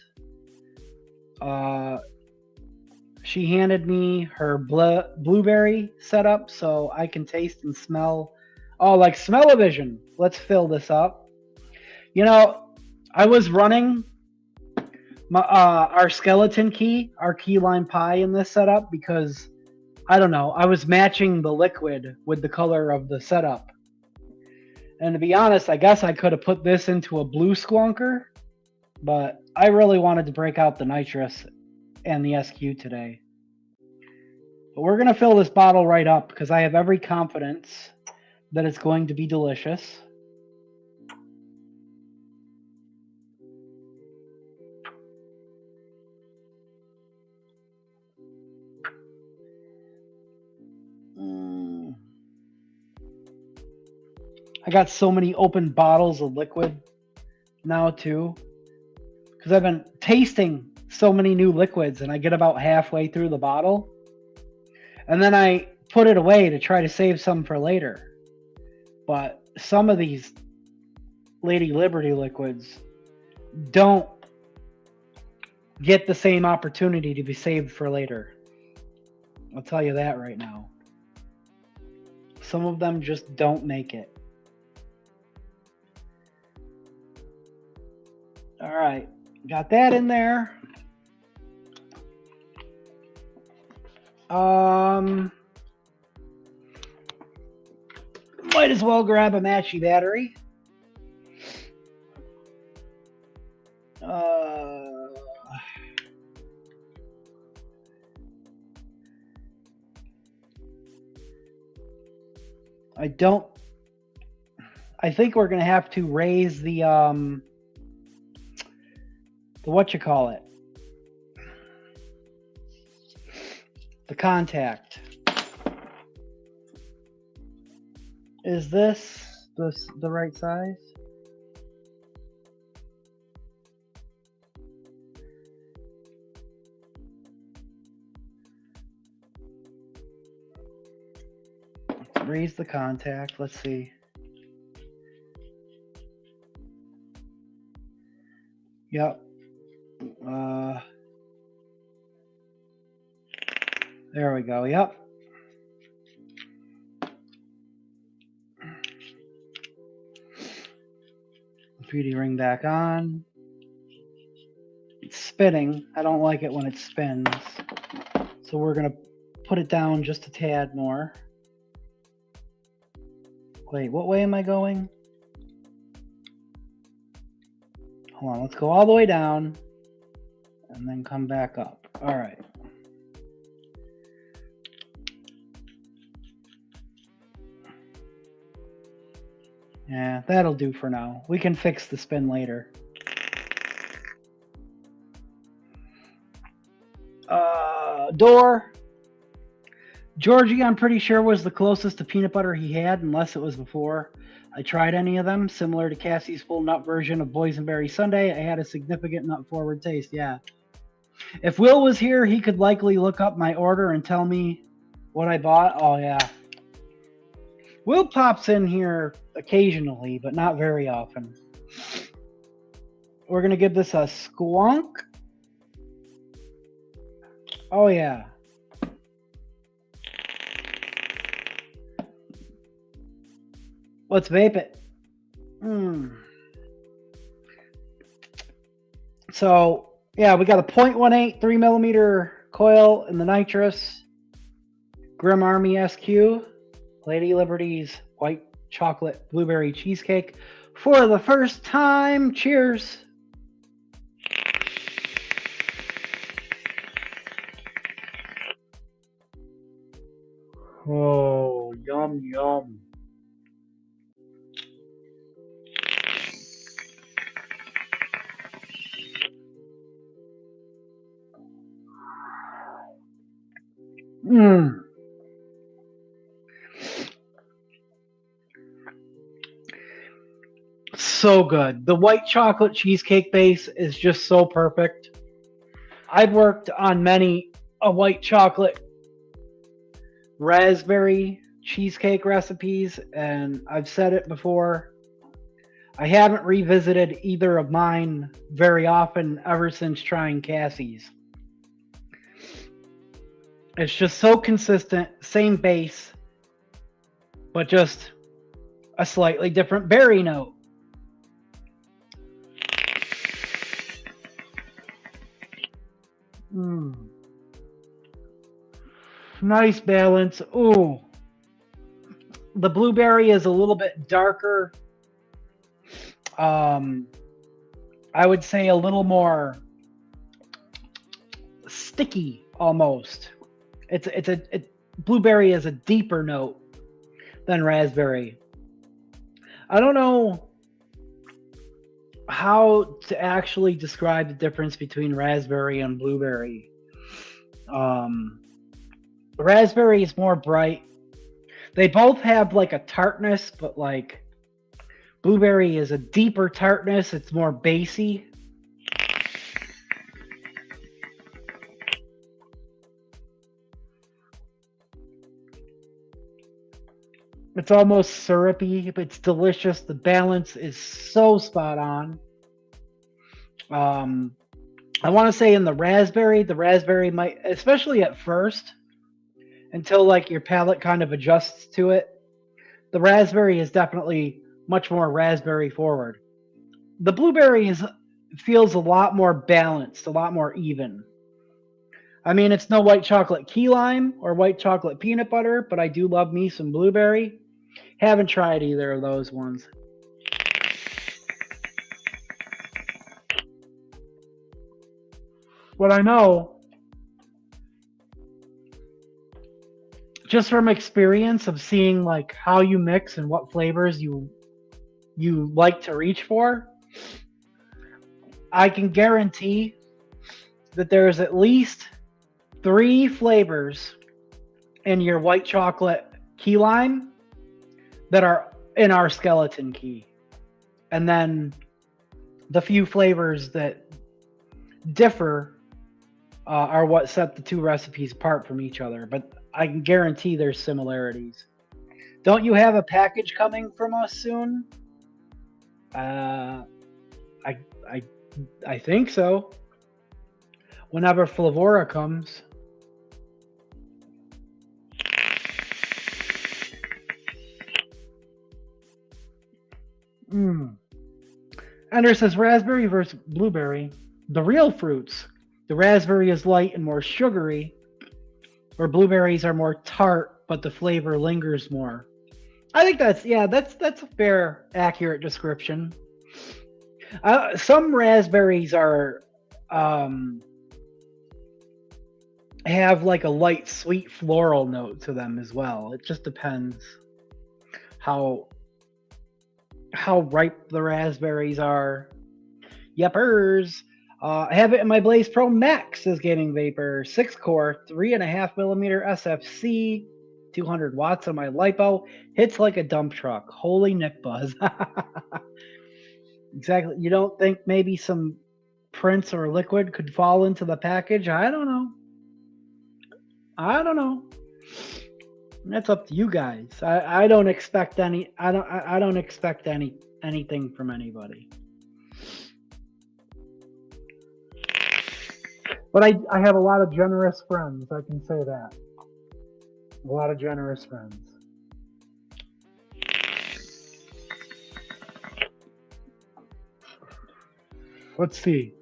A: She handed me her blueberry setup so I can taste and smell. Oh, like smell-o-vision. Let's fill this up. You know, I was running our skeleton key, our key lime pie in this setup because, I don't know, I was matching the liquid with the color of the setup. And to be honest, I guess I could have put this into a blue squonker, but I really wanted to break out the nitrous and the SQ today. But we're going to fill this bottle right up because I have every confidence that it's going to be delicious. I got so many open bottles of liquid now too, because I've been tasting so many new liquids and I get about halfway through the bottle and then I put it away to try to save some for later. But some of these Lady Liberty liquids don't get the same opportunity to be saved for later. I'll tell you that right now. Some of them just don't make it. All right, got that in there. Might as well grab a matchy battery. I think we're gonna have to raise the what you call it, the contact. Is this the right size? Raise the contact. Let's see. Yep. There we go. Yep. PD ring back on. It's spinning. I don't like it when it spins. So we're going to put it down just a tad more. Wait, what way am I going? Hold on, let's go all the way down and then come back up. All right. Yeah, that'll do for now. We can fix the spin later. Door. Georgie, I'm pretty sure, was the closest to peanut butter he had, unless it was before I tried any of them. Similar to Cassie's full nut version of boysenberry sundae, I had a significant nut-forward taste. Yeah. If Will was here, he could likely look up my order and tell me what I bought. Oh, yeah. Will pops in here occasionally, but not very often. We're going to give this a squonk. Oh, yeah. Let's vape it. So, yeah, we got a 0.18 3mm coil in the nitrous. Grim Army SQ. Lady Liberty's white chocolate blueberry cheesecake for the first time. Cheers. Oh, yum, yum. So good. The white chocolate cheesecake base is just so perfect. I've worked on many white chocolate raspberry cheesecake recipes, and I've said it before. I haven't revisited either of mine very often ever since trying Cassie's. It's just so consistent, same base, but just a slightly different berry note. Nice balance. Ooh. The blueberry is a little bit darker. I would say a little more sticky almost. Blueberry is a deeper note than raspberry. I don't know how to actually describe the difference between raspberry and blueberry. Raspberry is more bright. They both have like a tartness, but like blueberry is a deeper tartness. It's more bassy. It's almost syrupy, but it's delicious. The balance is so spot on. I want to say in the raspberry might, especially at first, until like your palate kind of adjusts to it, the raspberry is definitely much more raspberry forward. The blueberry feels a lot more balanced, a lot more even. I mean, it's no white chocolate key lime or white chocolate peanut butter, but I do love me some blueberry. Haven't tried either of those ones. What I know, just from experience of seeing like how you mix and what flavors you like to reach for, I can guarantee that there's at least 3 flavors in your white chocolate key lime that are in our skeleton key. And then the few flavors that differ are what set the 2 recipes apart from each other. But I can guarantee there's similarities. Don't you have a package coming from us soon? I think so. Whenever Flavora comes. Ender says raspberry versus blueberry. The real fruits. The raspberry is light and more sugary, or blueberries are more tart, but the flavor lingers more. I think that's that's a fair, accurate description. Some raspberries are have like a light sweet floral note to them as well. It just depends how ripe the raspberries are. Yepers. I have it in my Blaze Pro Max, says Gaming Vapor. 6-core, 3.5 millimeter SFC, 200 watts on my LiPo. Hits like a dump truck. Holy Nick Buzz. Exactly. You don't think maybe some prints or liquid could fall into the package? I don't know. That's up to you guys. I don't expect any. I don't expect anything from anybody. But I have a lot of generous friends. I can say that. A lot of generous friends. Let's see.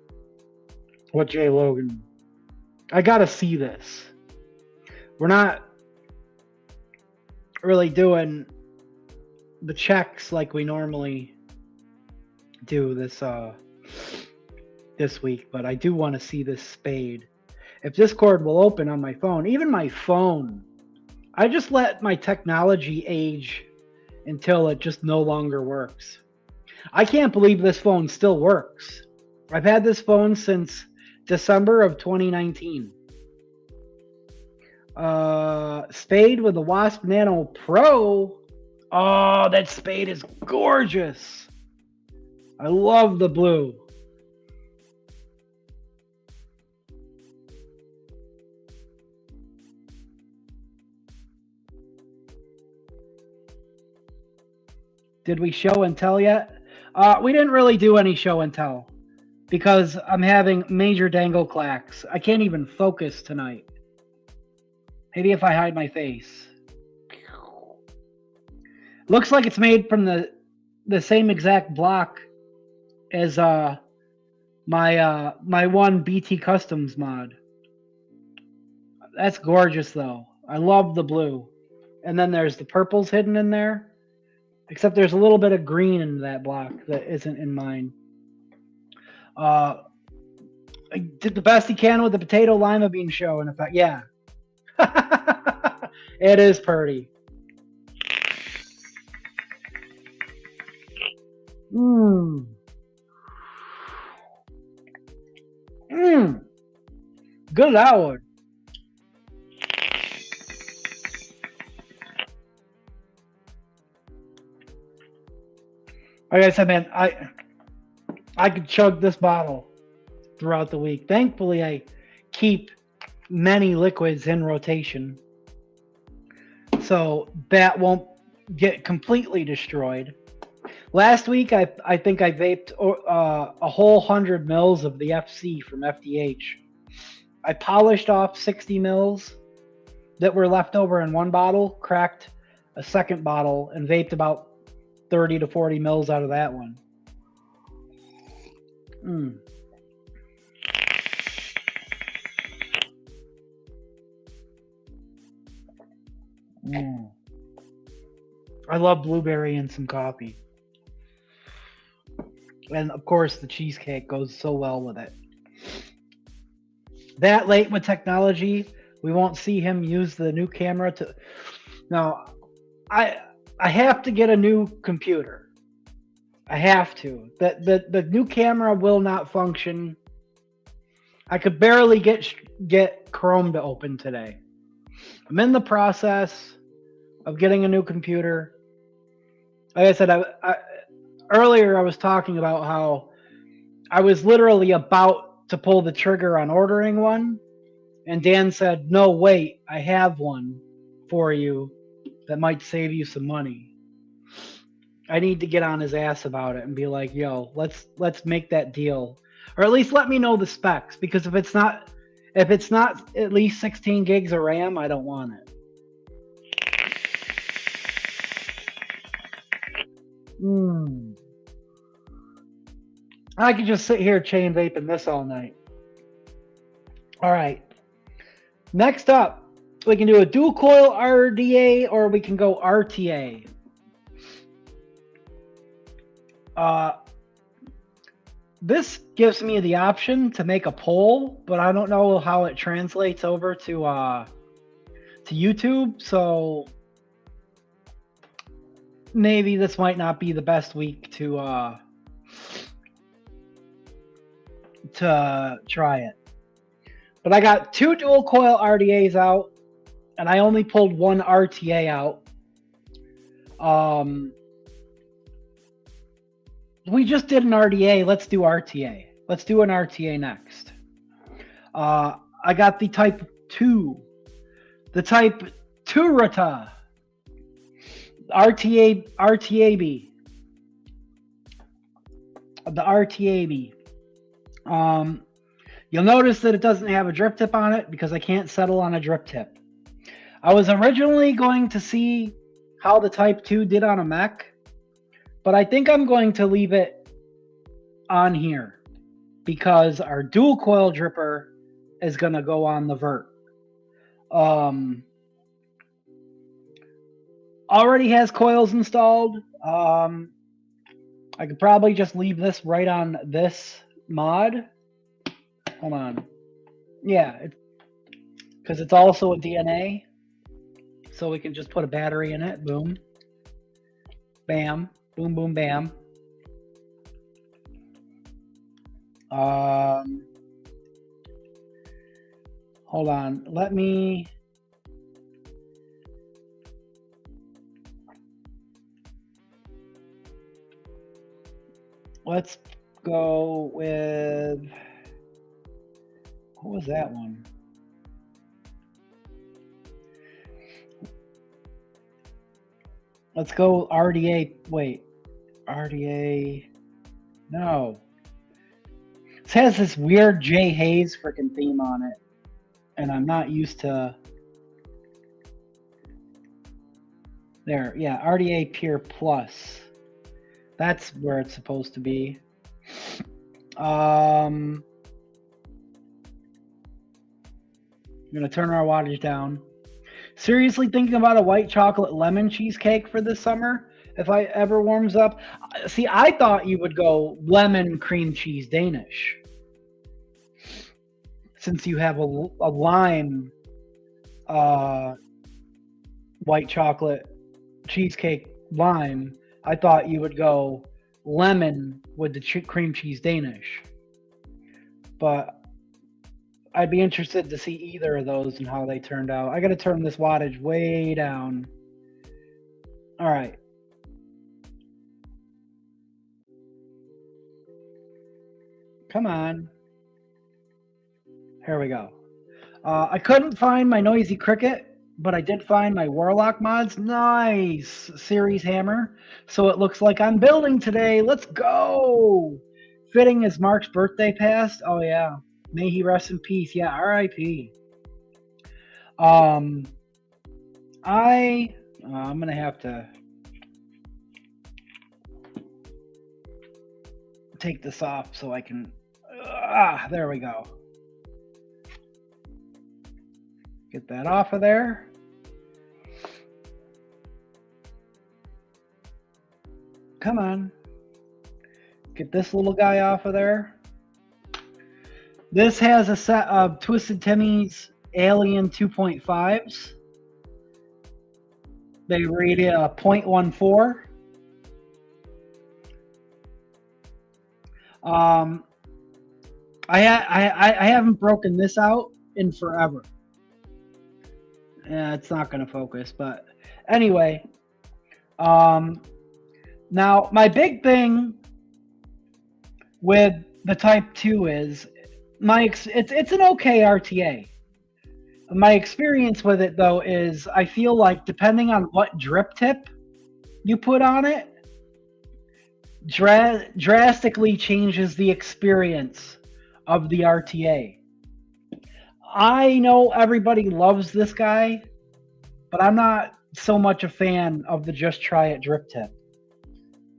A: What Jay Logan. I gotta see this. We're not really doing the checks like we normally do this week, but I do want to see this spade. If Discord will open on my phone, even my phone, I just let my technology age until it just no longer works. I can't believe this phone still works. I've had this phone since December of 2019. Spade with the Wasp Nano Pro. Oh, that spade is gorgeous. I love the blue. Did we show and tell yet? We didn't really do any show and tell because I'm having major Dangleclacks. I can't even focus tonight. Maybe if I hide my face. Looks like it's made from the same exact block as my one BT Customs mod. That's gorgeous though. I love the blue. And then there's the purples hidden in there. Except there's a little bit of green in that block that isn't in mine. I did the best he can with the potato lima bean show, in effect. Yeah. It is pretty. Good Lord. Like I said, man, I could chug this bottle throughout the week. Thankfully, I keep many liquids in rotation, so that won't get completely destroyed. Last week, I think I vaped a whole 100 mils of the FC from FDH. I polished off 60 mils that were left over in one bottle, cracked a second bottle, and vaped about 30 to 40 mils out of that one. I love blueberry and some coffee. And of course, the cheesecake goes so well with it. That late with technology, we won't see him use the new camera to... No, I have to get a new computer. I have to. The new camera will not function. I could barely get Chrome to open today. I'm in the process of getting a new computer. Like I said, earlier I was talking about how I was literally about to pull the trigger on ordering one, and Dan said, "No, wait, I have one for you that might save you some money." I need to get on his ass about it and be like, "Yo, let's make that deal, or at least let me know the specs, because if it's not at least 16 gigs of RAM, I don't want it." I could just sit here chain vaping this all night. All right. Next up, We can do a dual coil RDA or we can go RTA. This gives me the option to make a poll, but I don't know how it translates over to YouTube, so maybe this might not be the best week to try it. But I got 2 dual coil RDAs out, and I only pulled 1 RTA out. We just did an RDA. Let's do RTA. Let's do an RTA next. I got the type 2. The type 2 Rata. RTAB. The RTAB. You'll notice that it doesn't have a drip tip on it because I can't settle on a drip tip. I was originally going to see how the type 2 did on a mech, but I think I'm going to leave it on here because our dual coil dripper is going to go on the vert. Already has coils installed. I could probably just leave this right on this mod. Hold on. Yeah, because it's also a DNA. So we can just put a battery in it. Boom. Bam. Boom, boom, bam. Hold on. Let's go with, what was that one? Let's go RDA. Wait, RDA. No. It has this weird Jay Hayes freaking theme on it. And I'm not used to. There, yeah, RDA Pure Plus. That's where it's supposed to be. I'm gonna turn our wattage down. Seriously thinking about a white chocolate lemon cheesecake for this summer if I ever warms up. See, I thought you would go lemon cream cheese Danish. Since you have a lime white chocolate cheesecake lime, I thought you would go lemon with the cream cheese Danish. But I'd be interested to see either of those and how they turned out. I got to turn this wattage way down. All right. Come on. Here we go. I couldn't find my Noisy Cricket, but I did find my Warlock mods. Nice series hammer. So it looks like I'm building today. Let's go. Fitting as Mark's birthday passed. Oh, yeah. May he rest in peace. Yeah, R.I.P. I'm going to have to take this off so I can... there we go. Get that off of there. Come on. Get this little guy off of there. This has a set of Twisted Timmy's Alien 2.5s. They rated a 0.14. I haven't broken this out in forever. Yeah, it's not going to focus, but anyway. Now, my big thing with the Type 2 is it's an okay RTA. My experience with it, though, is I feel like depending on what drip tip you put on it, drastically changes the experience of the RTA. I know everybody loves this guy, but I'm not so much a fan of the Just Try It drip tip.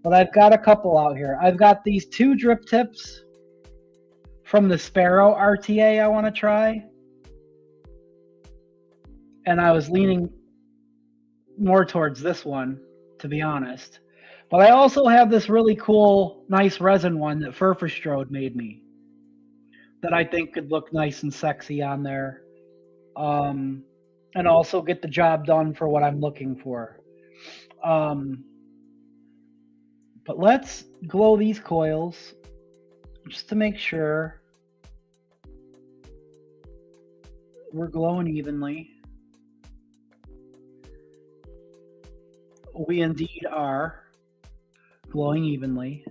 A: But I've got a couple out here. I've got these 2 drip tips from the Sparrow RTA I want to try. and I was leaning more towards this one, to be honest. But I also have this really cool, nice resin one that Furferstrode made me that I think could look nice and sexy on there, and also get the job done for what I'm looking for. But let's glow these coils just to make sure we're glowing evenly. We indeed are glowing evenly.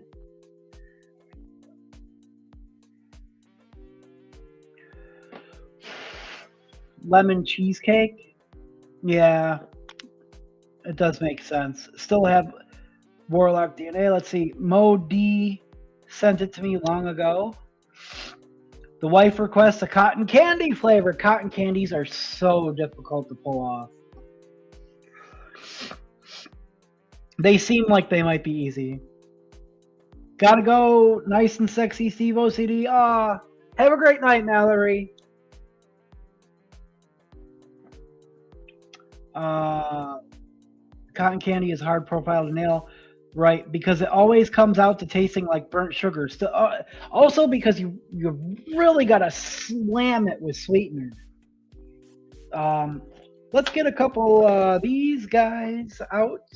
A: Lemon cheesecake. Yeah, it does make sense. Still have Warlock DNA. Let's see. Mo D sent it to me long ago. The wife requests a cotton candy flavor. Cotton candies are so difficult to pull off. They seem like they might be easy. Gotta go. Nice and sexy, Steve OCD. Ah, have a great night, Mallory. Cotton candy is hard profile to nail, right? Because it always comes out to tasting like burnt sugar. Still, also because you really gotta slam it with sweetener. Let's get a couple these guys out.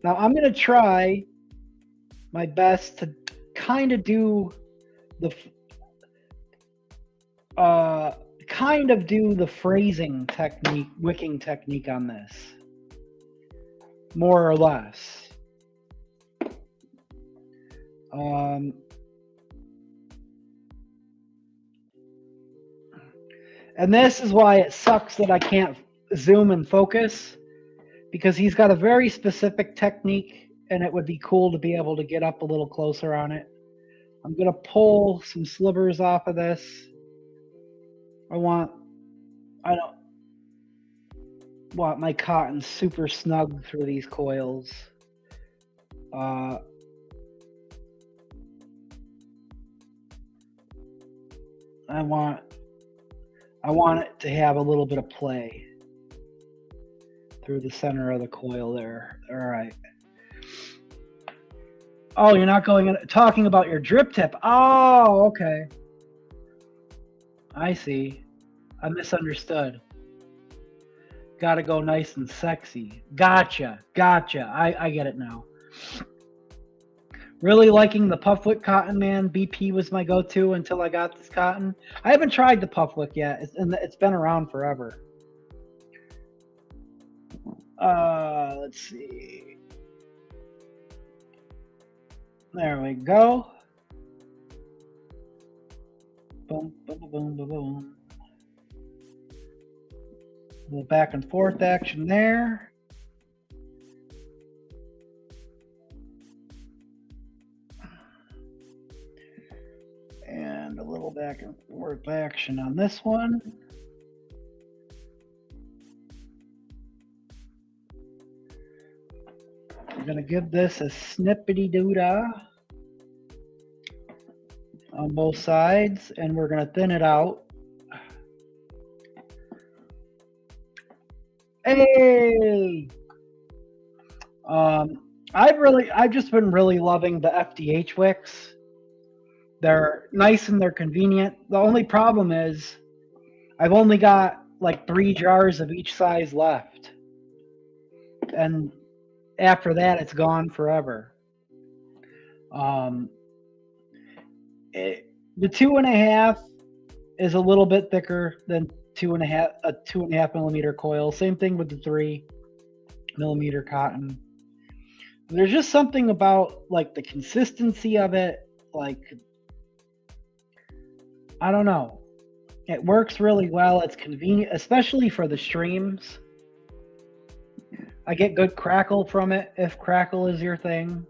A: Now I'm gonna try my best to kind of do the phrasing technique, wicking technique on this, more or less. And this is why it sucks that I can't zoom and focus, because he's got a very specific technique, and it would be cool to be able to get up a little closer on it. I'm going to pull some slivers off of this. I don't want my cotton super snug through these coils. I want it to have a little bit of play through the center of the coil there. All right. Oh, you're not talking about your drip tip. Oh, okay. I see. I misunderstood. Gotta go nice and sexy. Gotcha. I get it now. Really liking the Puffwick cotton, man. BP was my go-to until I got this cotton. I haven't tried the Puffwick yet. It's been around forever. Let's see. There we go. Boom, boom, boom, boom, boom. A little back and forth action there. And a little back and forth action on this one. We're going to give this a snippety doo-dah on both sides, and we're going to thin it out. Hey! I've just been really loving the FDH wicks. They're nice and they're convenient. The only problem is I've only got like 3 jars of each size left. And after that, it's gone forever. The 2.5 is a little bit thicker than a 2.5 millimeter coil. Same thing with the 3 millimeter cotton. There's just something about like the consistency of it. Like, I don't know. It works really well. It's convenient, especially for the streams. I get good crackle from it, if crackle is your thing.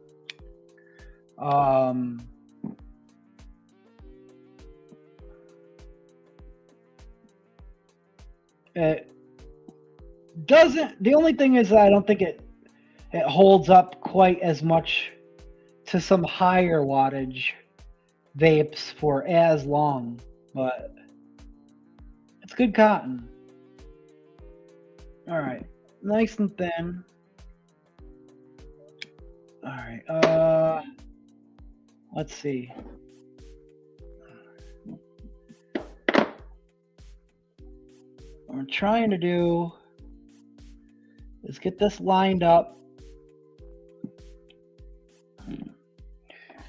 A: It doesn't. The only thing is that I don't think it holds up quite as much to some higher wattage vapes for as long, but it's good cotton. All right, nice and thin. All right, let's see. What we're trying to do is get this lined up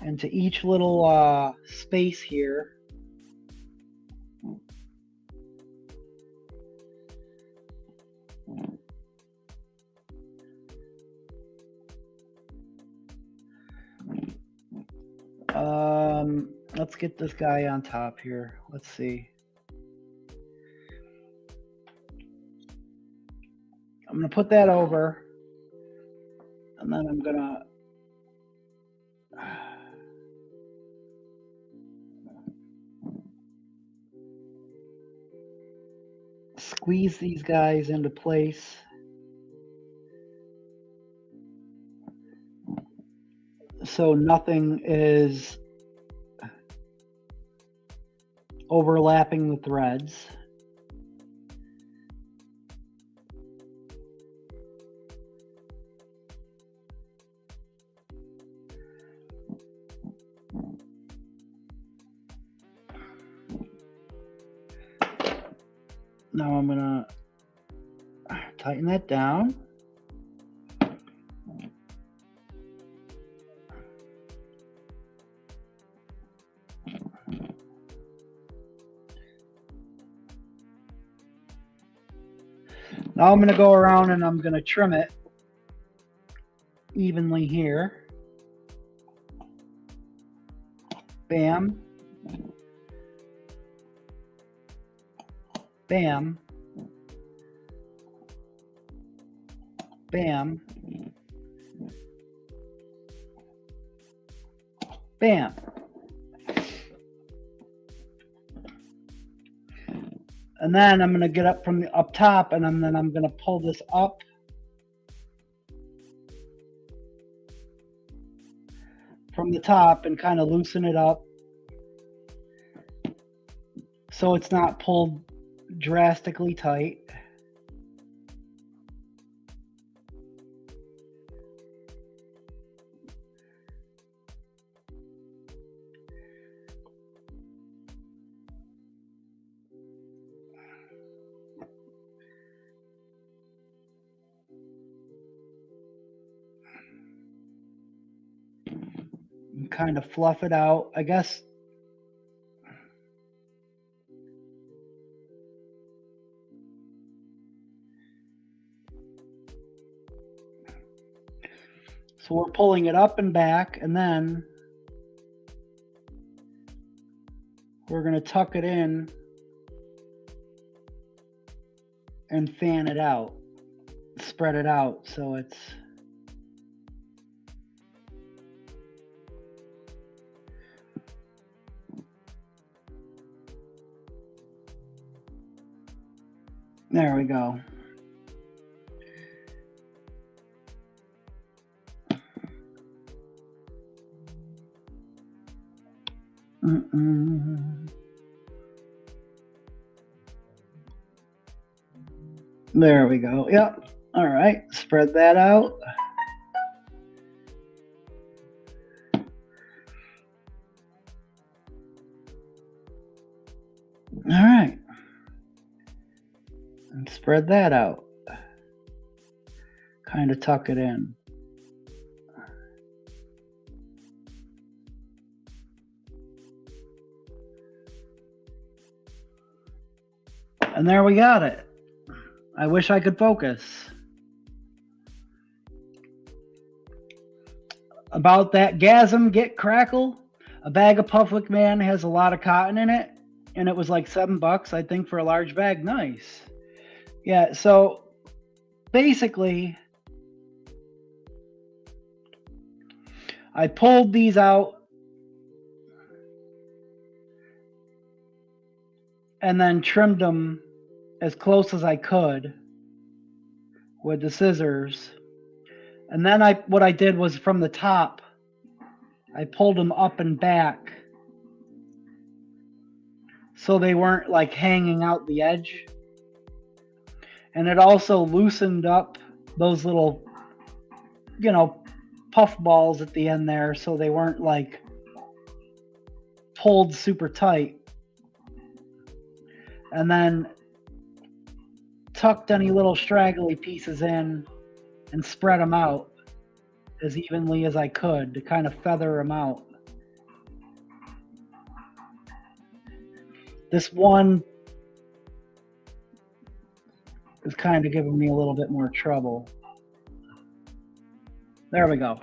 A: into each little space here. Let's get this guy on top here. Let's see. I'm gonna put that over, and then I'm gonna squeeze these guys into place. So nothing is overlapping the threads. Now I'm gonna tighten that down. Now I'm going to go around and I'm going to trim it evenly here. Bam. Bam. Bam. Bam. And then I'm going to get up from the up top, and then I'm going to pull this up. From the top and kind of loosen it up so it's not pulled drastically tight. And kind of fluff it out, I guess. So we're pulling it up and back, and then we're going to tuck it in and fan it out, spread it out so it's there we go. There we go. Yep. All right. Spread that out. All right. And spread that out. Kind of tuck it in. And there we got it. I wish I could focus. About that gasm, get crackle. A bag of Puffwick Man has a lot of cotton in it, and it was like $7, I think, for a large bag. Nice. Yeah, so basically, I pulled these out and then trimmed them as close as I could with the scissors. And then what I did was from the top, I pulled them up and back so they weren't like hanging out the edge. And it also loosened up those little, you know, puff balls at the end there, so they weren't like pulled super tight. And then tucked any little straggly pieces in and spread them out as evenly as I could to kind of feather them out. This one is kind of giving me a little bit more trouble. There we go.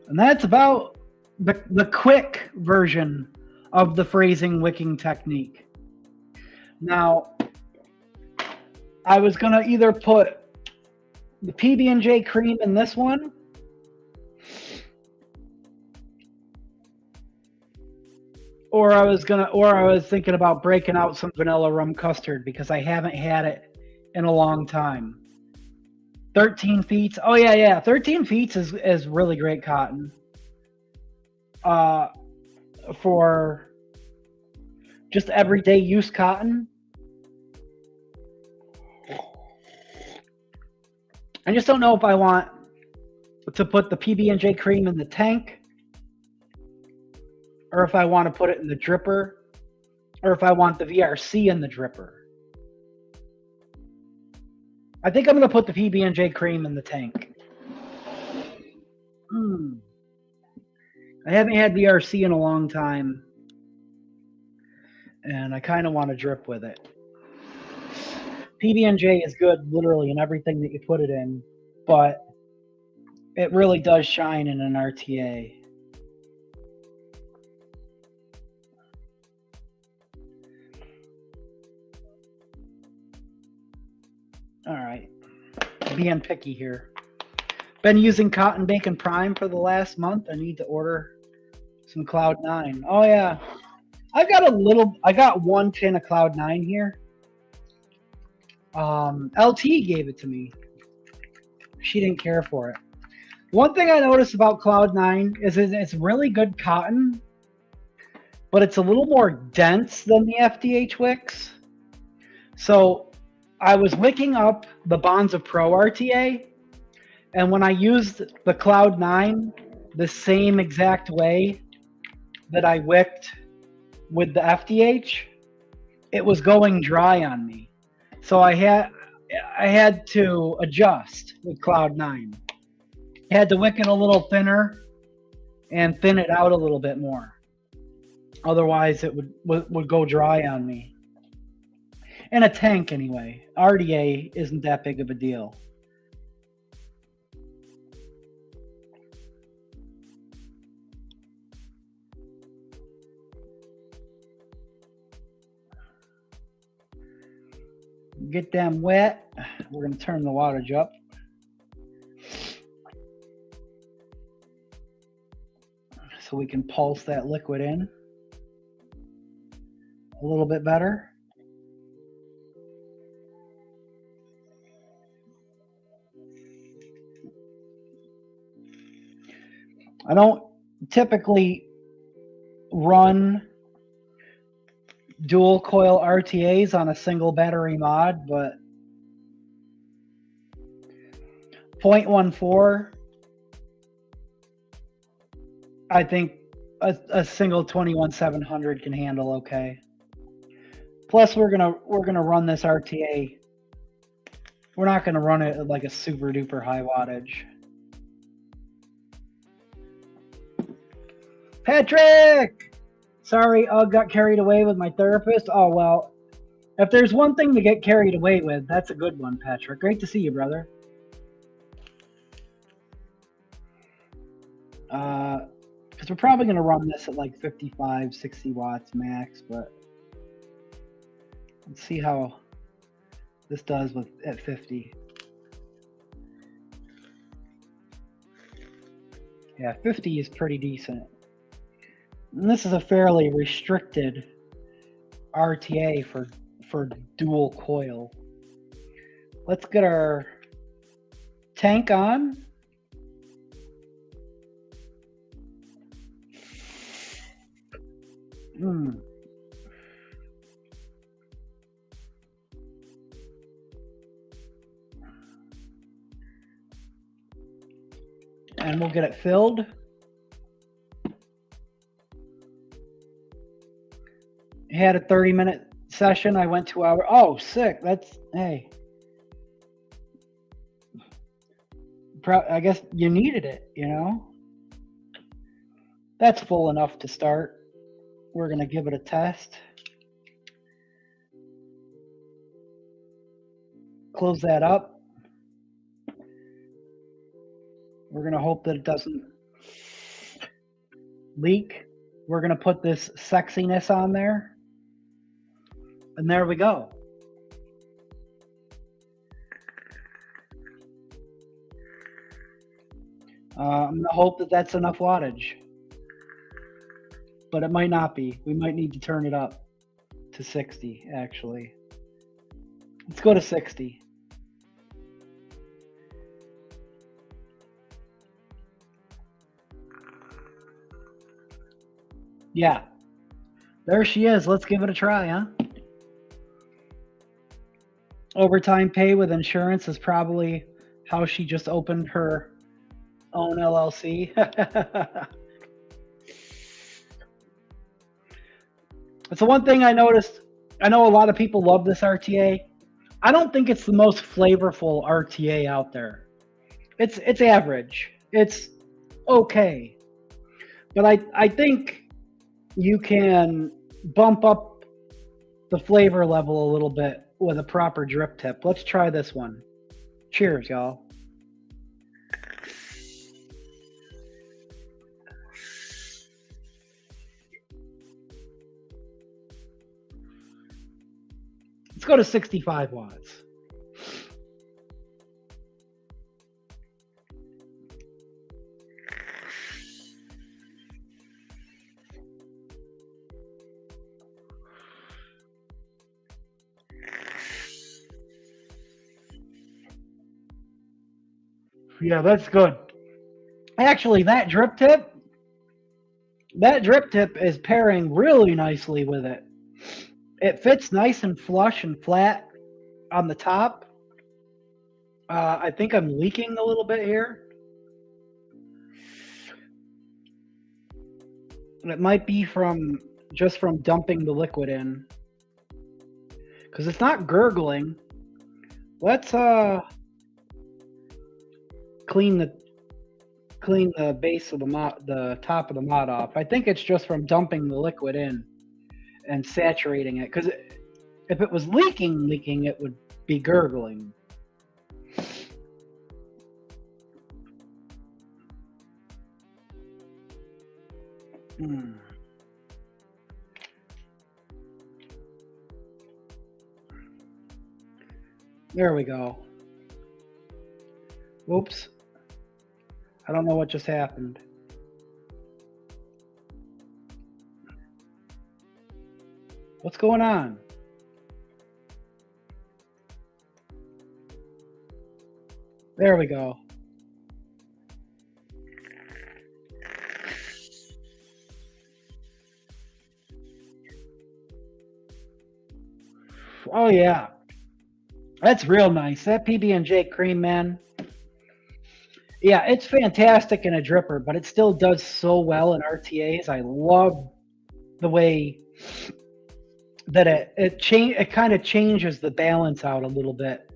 A: And that's about the quick version of the phrasing wicking technique. Now, I was going to either put the PB&J cream in this one, or I was thinking about breaking out some vanilla rum custard because I haven't had it in a long time. 13 feet. Oh yeah. 13 feet is really great cotton. For just everyday use cotton. I just don't know if I want to put the PB&J cream in the tank, or if I want to put it in the dripper, or if I want the VRC in the dripper. I think I'm going to put the PB&J cream in the tank. I haven't had VRC in a long time, and I kind of want to drip with it. PB&J is good literally in everything that you put it in, but it really does shine in an RTA. All right, being picky here. Been using Cotton Bacon Prime for the last month. I need to order some Cloud 9. Oh yeah, I got one tin of Cloud 9 here. LT gave it to me. She didn't care for it. One thing I noticed about Cloud 9 is it's really good cotton, but it's a little more dense than the FDH wicks. So I was wicking up the Bonds of Pro RTA, and when I used the Cloud 9 the same exact way that I wicked with the FDH, it was going dry on me. So I had to adjust with Cloud 9. I had to wick it a little thinner and thin it out a little bit more. Otherwise, it would go dry on me. In a tank, anyway. RDA isn't that big of a deal. Get them wet. We're going to turn the wattage up. So we can pulse that liquid in a little bit better. I don't typically run dual coil RTAs on a single battery mod, but 0.14, I think a single 21700 can handle okay. Plus, we're gonna run this RTA. We're not gonna run it at like a super duper high wattage. Patrick! Sorry, I got carried away with my therapist. Oh, well, if there's one thing to get carried away with, that's a good one, Patrick. Great to see you, brother. Because we're probably going to run this at like 55, 60 watts max, but let's see how this does at 50. Yeah, 50 is pretty decent. And this is a fairly restricted RTA for dual coil. Let's get our tank on. and we'll get it filled. Had a 30-minute session. I went 2 hours. Oh, sick. That's, hey. I guess you needed it, you know? That's full enough to start. We're going to give it a test. Close that up. We're going to hope that it doesn't leak. We're going to put this sexiness on there. And there we go. I'm going to hope that that's enough wattage. But it might not be. We might need to turn it up to 60, actually. Let's go to 60. Yeah. There she is. Let's give it a try, huh? Overtime pay with insurance is probably how she just opened her own LLC. It's the one thing I noticed. I know a lot of people love this RTA. I don't think it's the most flavorful RTA out there. It's average. It's okay. But I think you can bump up the flavor level a little bit with a proper drip tip. Let's try this one. Cheers, y'all. Let's go to 65 watts. Yeah, that's good. Actually, that drip tip is pairing really nicely with it. It fits nice and flush and flat on the top. I think I'm leaking a little bit here. It might be just from dumping the liquid in. Because it's not gurgling. Let's clean the base of the top of the mod off. I think it's just from dumping the liquid in and saturating it, because if it was leaking, it would be gurgling. There we go. Oops. I don't know what just happened. What's going on? There we go. Oh yeah. That's real nice. That PB&J cream, man. Yeah, it's fantastic in a dripper, but it still does so well in RTAs. I love the way that it kind of changes the balance out a little bit,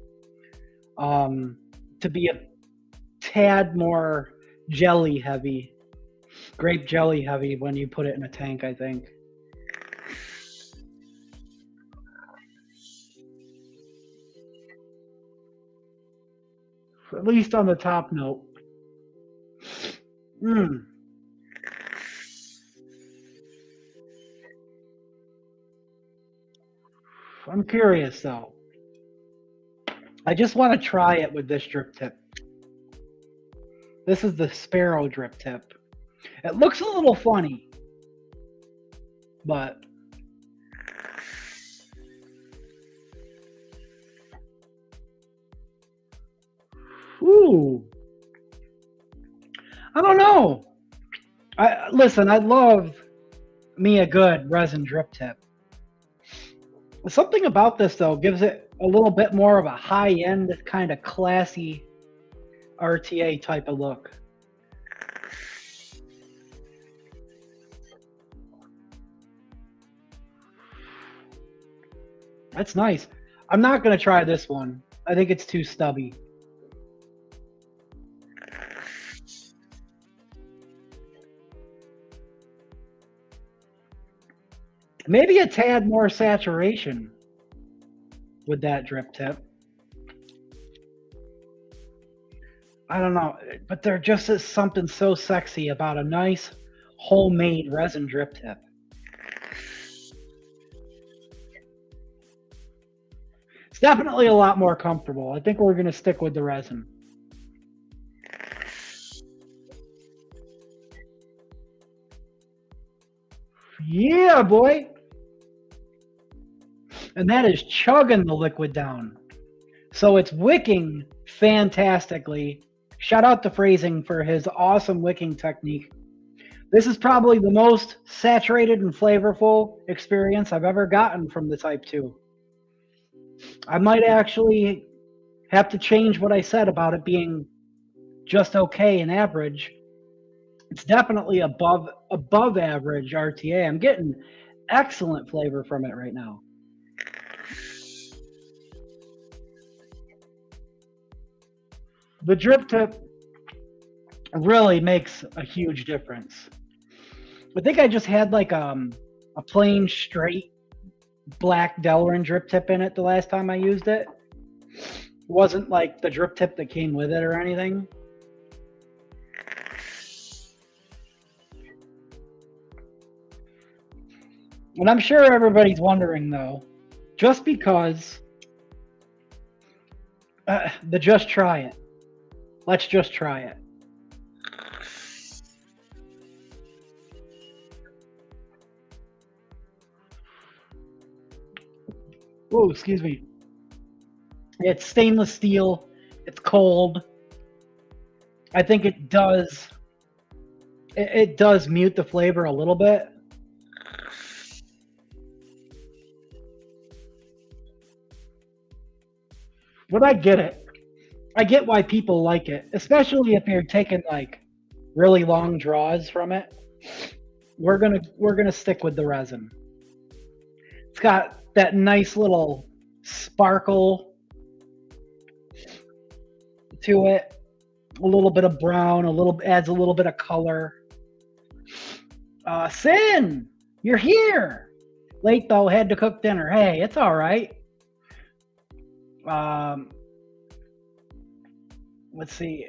A: to be a tad more jelly heavy, grape jelly heavy when you put it in a tank, I think. At least on the top note. I'm curious though. I just want to try it with this drip tip. This is the Sparrow drip tip. It looks a little funny, but ooh, I don't know. Listen, I love me a good resin drip tip. Something about this though gives it a little bit more of a high-end, kind of classy RTA type of look. That's nice. I'm not going to try this one. I think it's too stubby. Maybe a tad more saturation with that drip tip. I don't know, but there just is something so sexy about a nice homemade resin drip tip. It's definitely a lot more comfortable. I think we're going to stick with the resin. Yeah, boy. And that is chugging the liquid down. So it's wicking fantastically. Shout out to Phrasing for his awesome wicking technique. This is probably the most saturated and flavorful experience I've ever gotten from the Type 2. I might actually have to change what I said about it being just okay and average. It's definitely above average RTA. I'm getting excellent flavor from it right now. The drip tip really makes a huge difference. I think I just had like a plain straight black Delrin drip tip in it the last time I used it. It wasn't like the drip tip that came with it or anything. And I'm sure everybody's wondering though, just because the just try it. Let's just try it. Oh, excuse me. It's stainless steel. It's cold. I think it does. It does mute the flavor a little bit. But I get it. I get why people like it, especially if you're taking like really long draws from it. We're gonna stick with the resin. It's got that nice little sparkle to it. A little bit of brown, adds a little bit of color. Sin, you're here. Late though, had to cook dinner. Hey, it's all right. Let's see.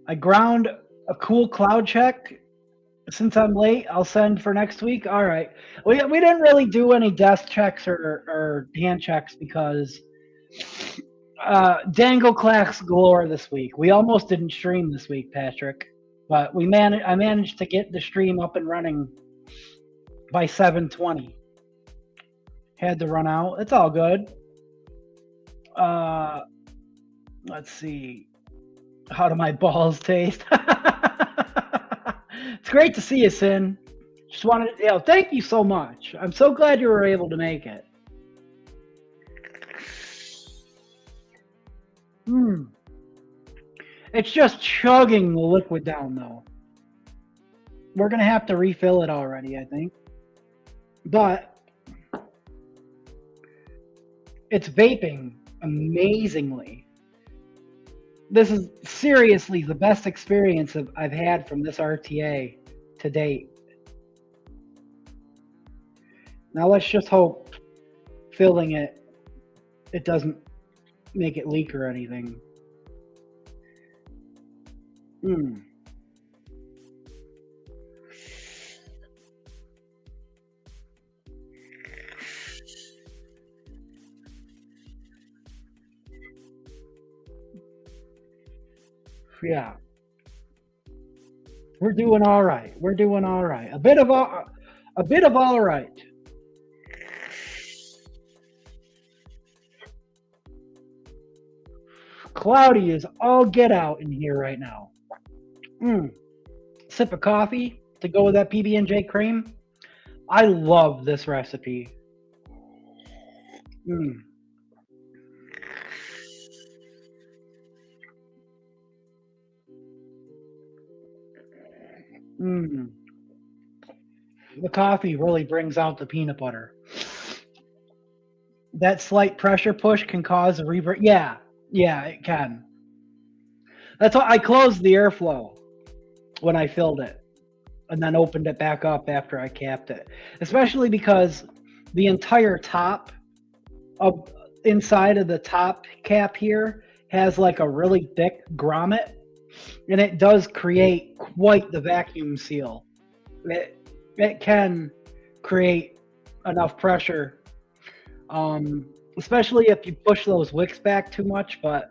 A: I ground a cool cloud check. Since I'm late, I'll send for next week. All right. We didn't really do any desk checks or hand checks because Dangleclacks galore this week. We almost didn't stream this week, Patrick, but I managed to get the stream up and running by 7:20. Had to run out. It's all good. Let's see. How do my balls taste? It's great to see you, Sin. Just wanted to, thank you so much. I'm so glad you were able to make it. It's just chugging the liquid down, though. We're going to have to refill it already, I think. But it's vaping amazingly. This is seriously the best experience I've had from this RTA to date. Now let's just hope filling it doesn't make it leak or anything. Yeah. We're doing all right. We're doing all right. A bit of all right. Cloudy is all get out in here right now. Sip of coffee to go with that PB&J cream. I love this recipe. The coffee really brings out the peanut butter. that slight pressure push can cause a reverb. Yeah, yeah, it can. That's why I closed the airflow when I filled it and then opened it back up after I capped it. Especially because the entire top of inside of the top cap here has like a really thick grommet, and it does create quite the vacuum seal. It can create enough pressure, especially if you push those wicks back too much, but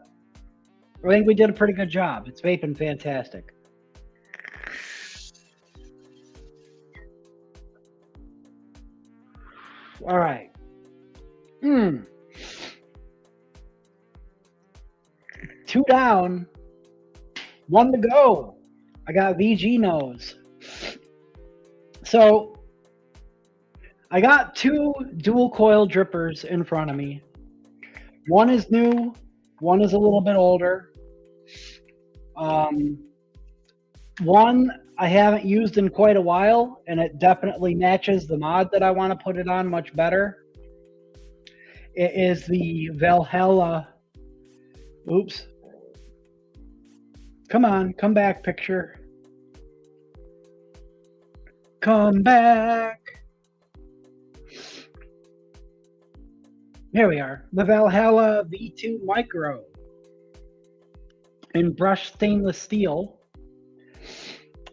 A: I think we did a pretty good job. It's vaping fantastic. All right. Two down, one to go. I got VG nose. So I got two dual coil drippers in front of me. One is new, one is a little bit older. One I haven't used in quite a while, and it definitely matches the mod that I want to put it on much better. It is the Valhalla. Oops. Come on, come back, picture. Come back. Here we are. The Valhalla V2 Micro in brushed stainless steel.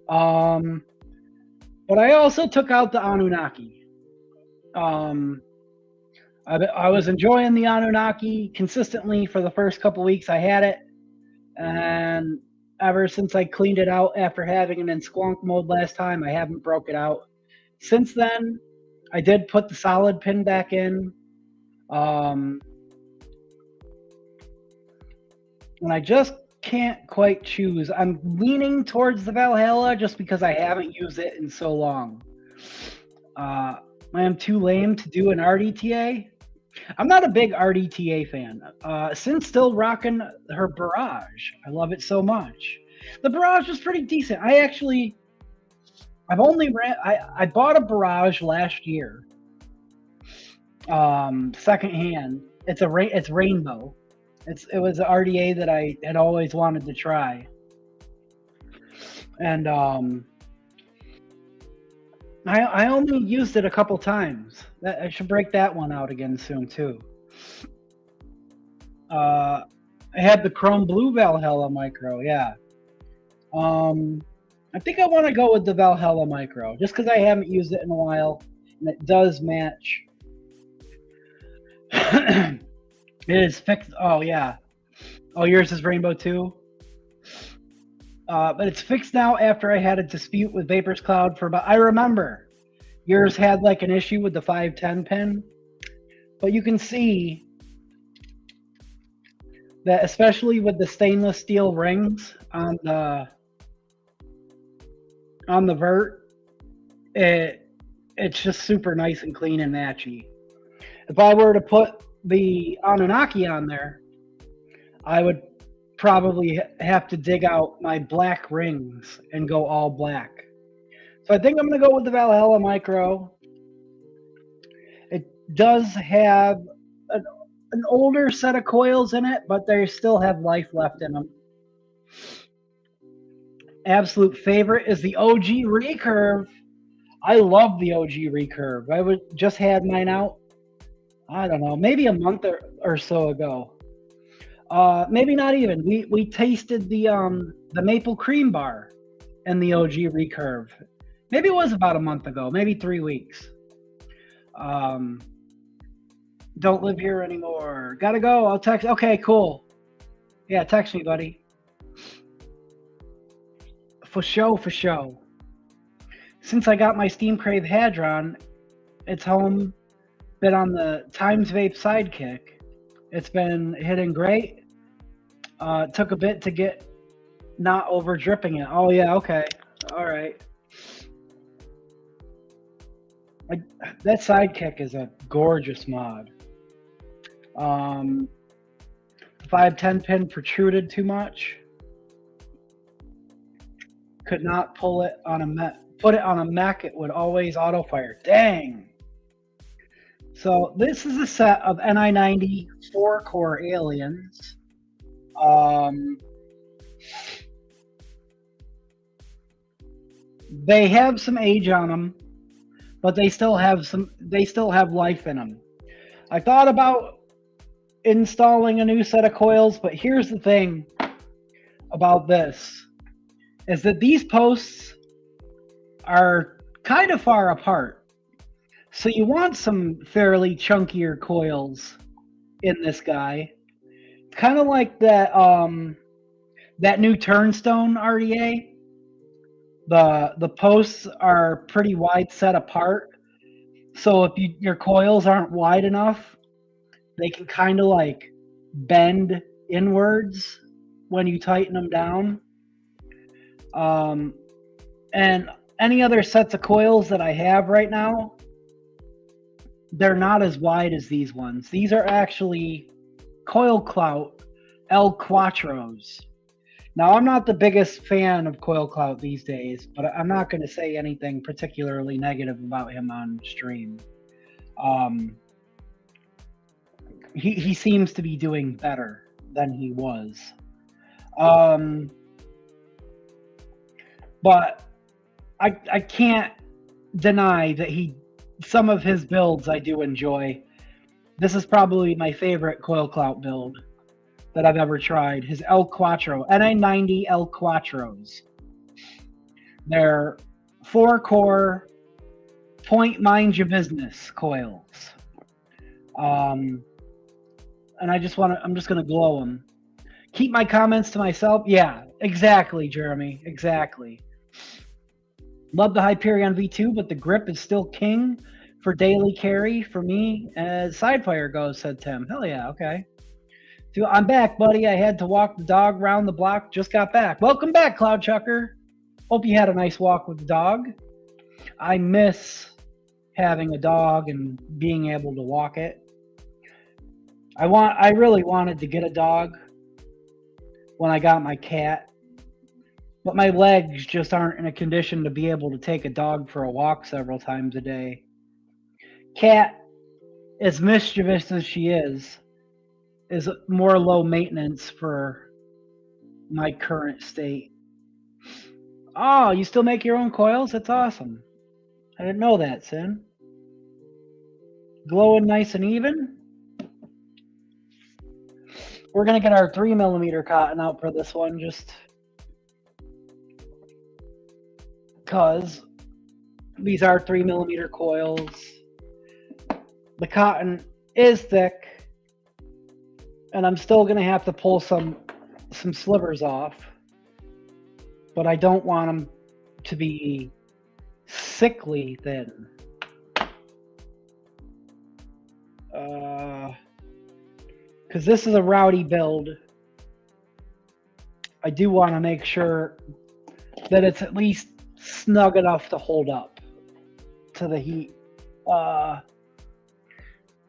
A: But I also took out the Anunnaki. I was enjoying the Anunnaki consistently for the first couple weeks I had it, and ever since I cleaned it out after having it in squonk mode last time, I haven't broke it out. Since then, I did put the solid pin back in, and I just can't quite choose. I'm leaning towards the Valhalla just because I haven't used it in so long. I am too lame to do an RDTA. I'm not a big RDTA fan. Sin's still rocking her Barrage. I love it so much. The Barrage is pretty decent. I bought a Barrage last year. Secondhand. It's rainbow. It was an RDA that I had always wanted to try. And I only used it a couple times. I should break that one out again soon too. I had the Chrome Blue Valhalla Micro, yeah. I think I want to go with the Valhalla Micro, just because I haven't used it in a while, and it does match. It is fixed. Oh yeah. Oh, yours is rainbow too. But it's fixed now after I had a dispute with Vapors Cloud for about. I remember yours had like an issue with the 510 pin, but you can see that, especially with the stainless steel rings on the vert, it's just super nice and clean and matchy. If I were to put the Anunnaki on there, I would probably have to dig out my black rings and go all black. So I think I'm going to go with the Valhalla Micro. It does have an older set of coils in it, but they still have life left in them. Absolute favorite is the OG Recurve. I love the OG Recurve. I just had mine out, I don't know, maybe a month or so ago. Maybe not even. We tasted the maple cream bar and the OG Recurve. Maybe it was about a month ago, maybe 3 weeks. Don't live here anymore. Gotta go. I'll text. Okay, cool. Yeah, text me, buddy. For show, for show. Since I got my Steam Crave Hadron, it's home. Been on the Times Vape Sidekick. It's been hitting great. Took a bit to get not over dripping it. Oh yeah, okay. All right. That Sidekick is a gorgeous mod. 510 pin protruded too much. Could not pull it on a mech. Put it on a mech, it would always auto fire. Dang. So this is a set of NI90 4-core aliens. Um, they have some age on them, but they still have life in them. I thought about installing a new set of coils, but here's the thing about this is that these posts are kind of far apart. So you want some fairly chunkier coils in this guy. Kind of like that that new Turnstone RDA. The posts are pretty wide set apart. So if your coils aren't wide enough, they can kind of like bend inwards when you tighten them down. And any other sets of coils that I have right now, they're not as wide as these ones. These are actually Coil Clout El Quattros. Now, I'm not the biggest fan of Coil Clout these days, but I'm not going to say anything particularly negative about him on stream. He seems to be doing better than he was. But I can't deny that some of his builds I do enjoy. This is probably my favorite Coil Clout build that I've ever tried. His El Quattro, NI90 El Quattros. They're 4-core point mind your business coils. And I'm just gonna glow them. Keep my comments to myself. Yeah, exactly, Jeremy. Exactly. Love the Hyperion V2, but the grip is still king for daily carry for me as Sidefire goes, said Tim. Hell yeah, okay. So I'm back, buddy. I had to walk the dog around the block. Just got back. Welcome back, Cloud Chucker. Hope you had a nice walk with the dog. I miss having a dog and being able to walk it. I really wanted to get a dog when I got my cat, but my legs just aren't in a condition to be able to take a dog for a walk several times a day. Cat, as mischievous as she is more low maintenance for my current state. Oh, you still make your own coils? That's awesome. I didn't know that, Sin. Glowing nice and even. We're going to get our 3mm cotton out for this one just because these are 3mm coils. The cotton is thick, and I'm still going to have to pull some slivers off, but I don't want them to be sickly thin. Because this is a rowdy build, I do want to make sure that it's at least snug enough to hold up to the heat.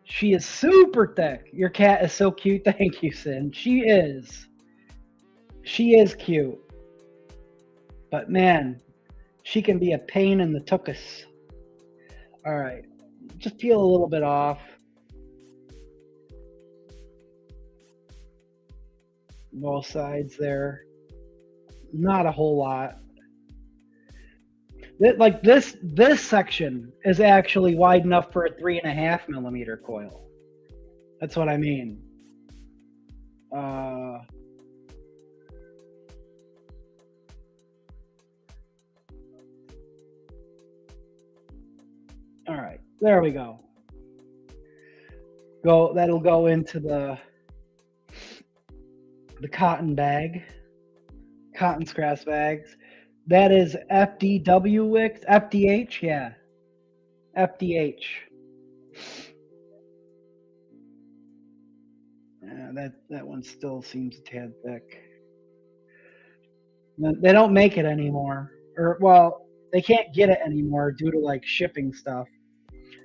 A: She is super thick. Your cat is so cute. Thank you, Sin. She is cute. But man, she can be a pain in the tuchus. All right, just peel a little bit off. Both sides there. Not a whole lot. Like this section is actually wide enough for a 3.5mm coil. That's what I mean. All right, there we go. That'll go into the cotton bag, cotton scraps bags. That is FDW Wicks, FDH, yeah, FDH. Yeah, that one still seems a tad thick. They don't make it anymore, or well, they can't get it anymore due to like shipping stuff.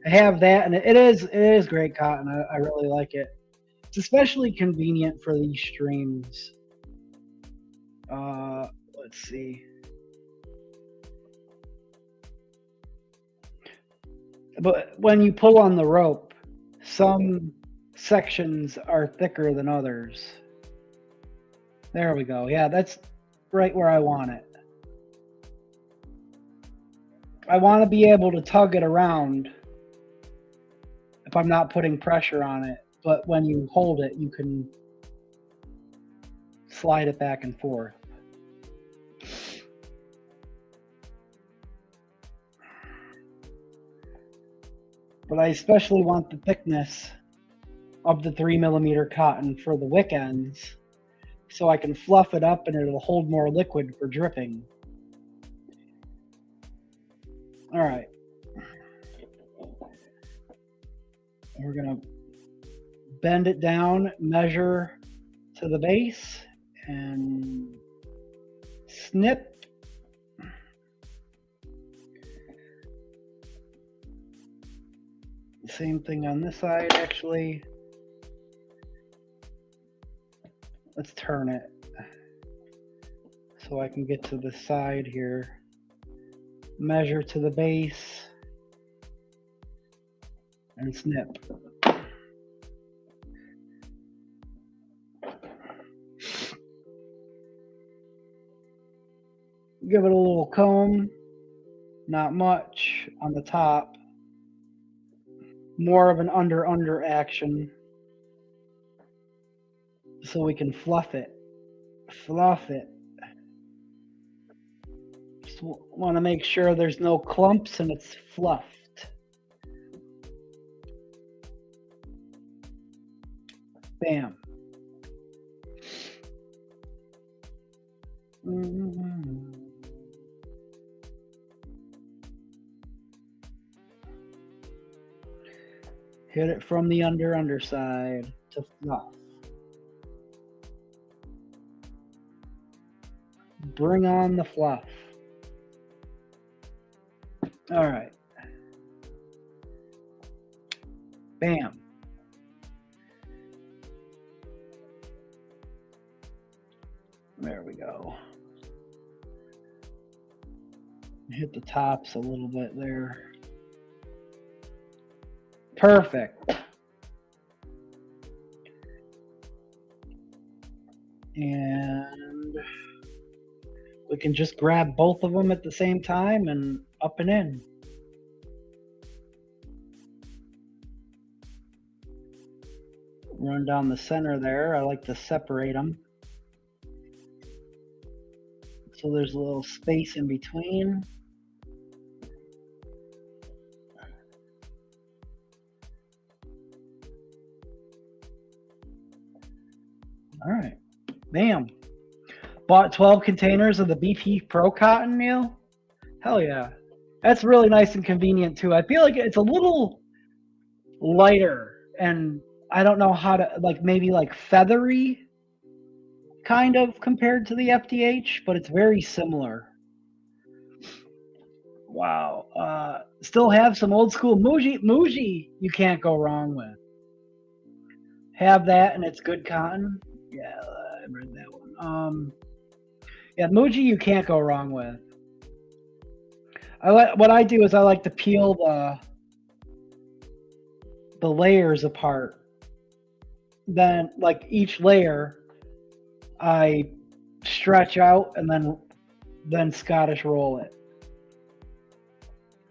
A: I have that, and it is great cotton. I really like it. It's especially convenient for these streams. Let's see. But when you pull on the rope, Some sections are thicker than others. There we go. Yeah, that's right where I want it. I want to be able to tug it around if I'm not putting pressure on it. But when you hold it, you can slide it back and forth. But I especially want the thickness of the 3mm cotton for the wick ends, so I can fluff it up and it'll hold more liquid for dripping. All right. We're gonna bend it down, measure to the base, and snip. Same thing on this side, actually. Let's turn it so I can get to the side here. Measure to the base and snip. Give it a little comb, not much on the top. More of an under action, so we can fluff it. Just want to make sure there's no clumps and it's fluffed. Bam. Hit it from the underside to fluff. Bring on the fluff. All right. Bam. There we go. Hit the tops a little bit there. Perfect. And we can just grab both of them at the same time and up and in. Run down the center there. I like to separate them, so there's a little space in between. All right, bam. Bought 12 containers of the BP Pro cotton meal. Hell yeah. That's really nice and convenient too. I feel like it's a little lighter, and I don't know how to, like, maybe like feathery kind of compared to the FDH, but it's very similar. Wow. Still have some old school Muji you can't go wrong with. Have that, and it's good cotton. Yeah, I read that one. Yeah, Muji you can't go wrong with. What I do is I like to peel the layers apart. Then, like, each layer I stretch out and then Scottish roll it.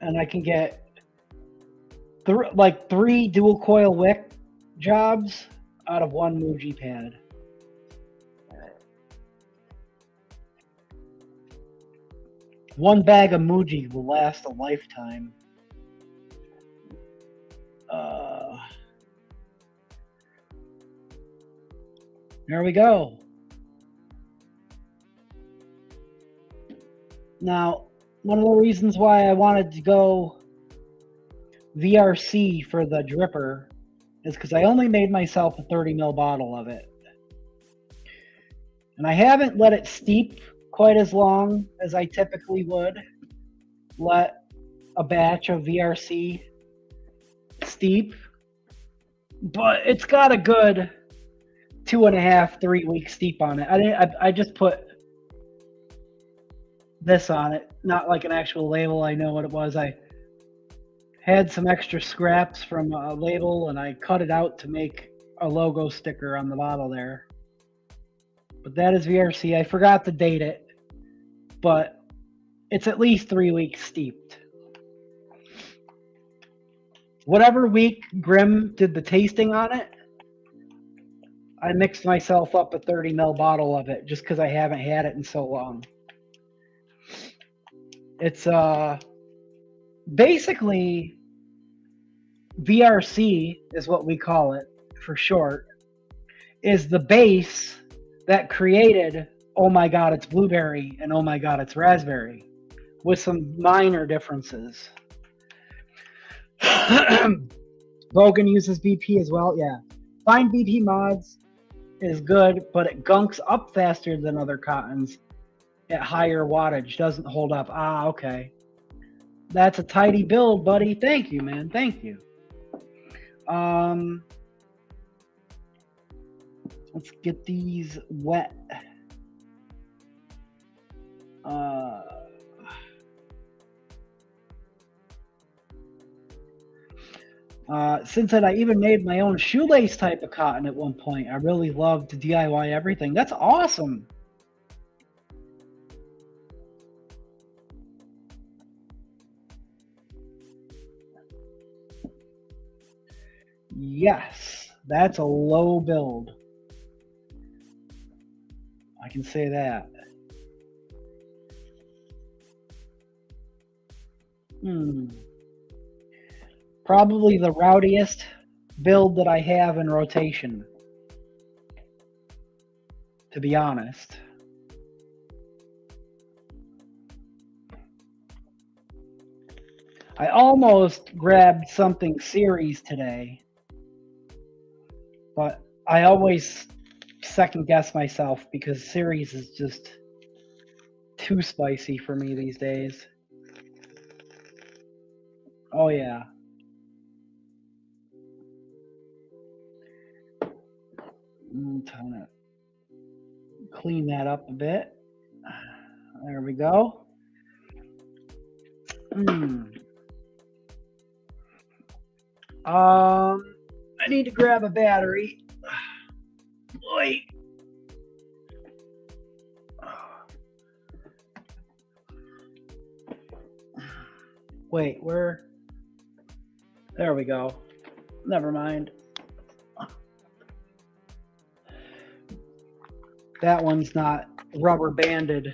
A: And I can get three dual coil wick jobs out of one Muji pad. One bag of Muji will last a lifetime. There we go. Now, one of the reasons why I wanted to go VRC for the dripper is because I only made myself a 30 ml bottle of it. And I haven't let it steep quite as long as I typically would let a batch of VRC steep, but it's got a good 2.5, 3 week steep on it. I just put this on it, not like an actual label. I know what it was. I Had some extra scraps from a label, and I cut it out to make a logo sticker on the bottle there. But that is VRC. I forgot to date it, but it's at least 3 weeks steeped. Whatever week Grim did the tasting on it, I mixed myself up a 30 ml bottle of it just because I haven't had it in so long. It's basically VRC is what we call it for short, is the base that created Oh My God It's Blueberry and Oh My God It's Raspberry with some minor differences. Bogan uses BP as well, yeah. Fine BP mods is good, but it gunks up faster than other cottons at higher wattage. Doesn't hold up. Ah, okay. That's a tidy build, buddy. Thank you, man. Thank you. Let's get these wet. Since I even made my own shoelace type of cotton at one point, I really love to DIY everything. That's awesome. Yes, that's a low build. I can say that. Probably the rowdiest build that I have in rotation, to be honest. I almost grabbed something series today, but I always second guess myself because series is just too spicy for me these days. Oh yeah. I'm trying to clean that up a bit. There we go. I need to grab a battery. Boy. Wait, where? There we go. Never mind. That one's not rubber banded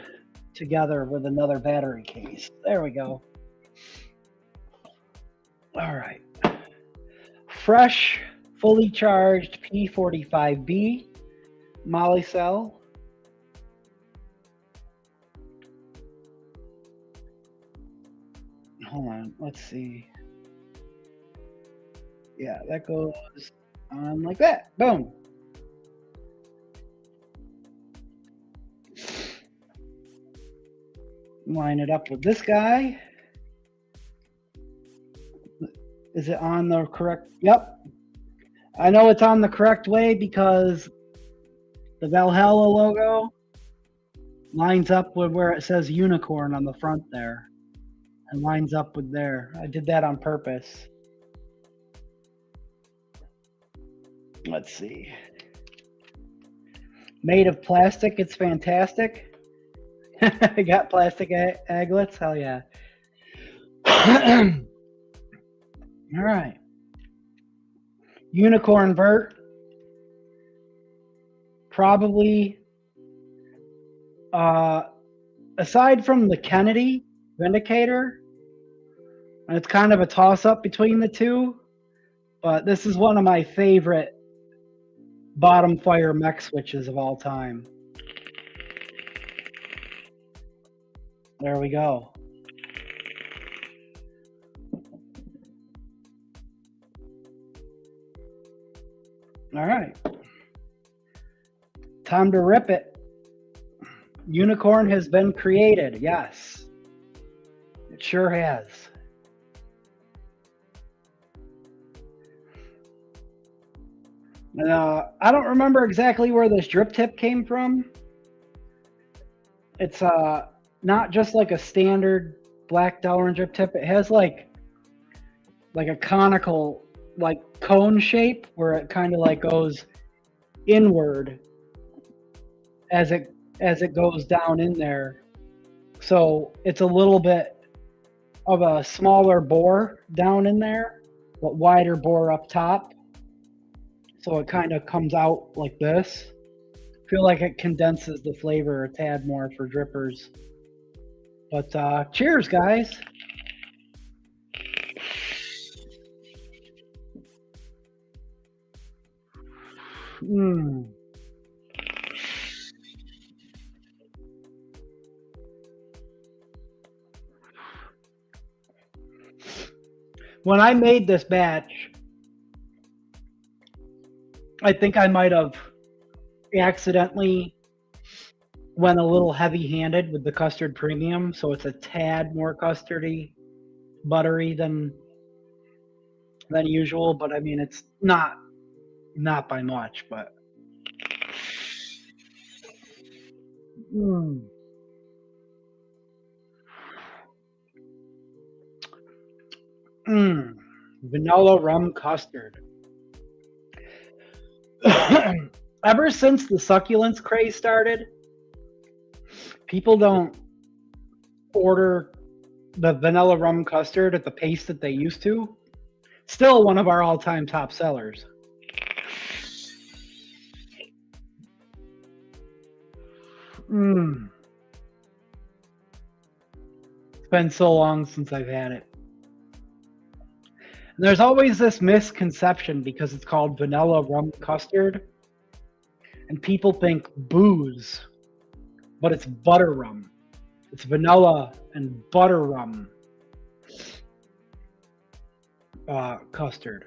A: together with another battery case. There we go. All right. Fresh, fully charged P45B moly cell. Hold on, let's see. Yeah, that goes on like that. Boom. Line it up with this guy. Is it on the correct? Yep. I know it's on the correct way because the Valhalla logo lines up with where it says unicorn on the front there. And lines up with there. I did that on purpose. Let's see. Made of plastic, it's fantastic. I got plastic aglets, hell yeah. All right. Unicorn vert. Probably, aside from the Kennedy Vindicator, and it's kind of a toss-up between the two, but this is one of my favorite bottom fire mech switches of all time. There we go. All right. Time to rip it. Unicorn has been created. Yes. It sure has. I don't remember exactly where this drip tip came from. It's not just like a standard black Delrin drip tip. It has like like a conical, like cone shape where it kind of like goes inward as it goes down in there. So it's a little bit of a smaller bore down in there, but wider bore up top. So it kind of comes out like this. I feel like it condenses the flavor a tad more for drippers. But cheers, guys. Mm. When I made this batch, I think I might have accidentally went a little heavy-handed with the custard premium, so it's a tad more custardy, buttery than usual. But I mean, it's not by much. But mm. Mm. Vanilla rum custard. Ever since the succulents craze started, people don't order the vanilla rum custard at the pace that they used to. Still one of our all-time top sellers. Mm. It's been so long since I've had it. And there's always this misconception because it's called vanilla rum custard, and people think booze, but it's butter rum. It's vanilla and butter rum custard.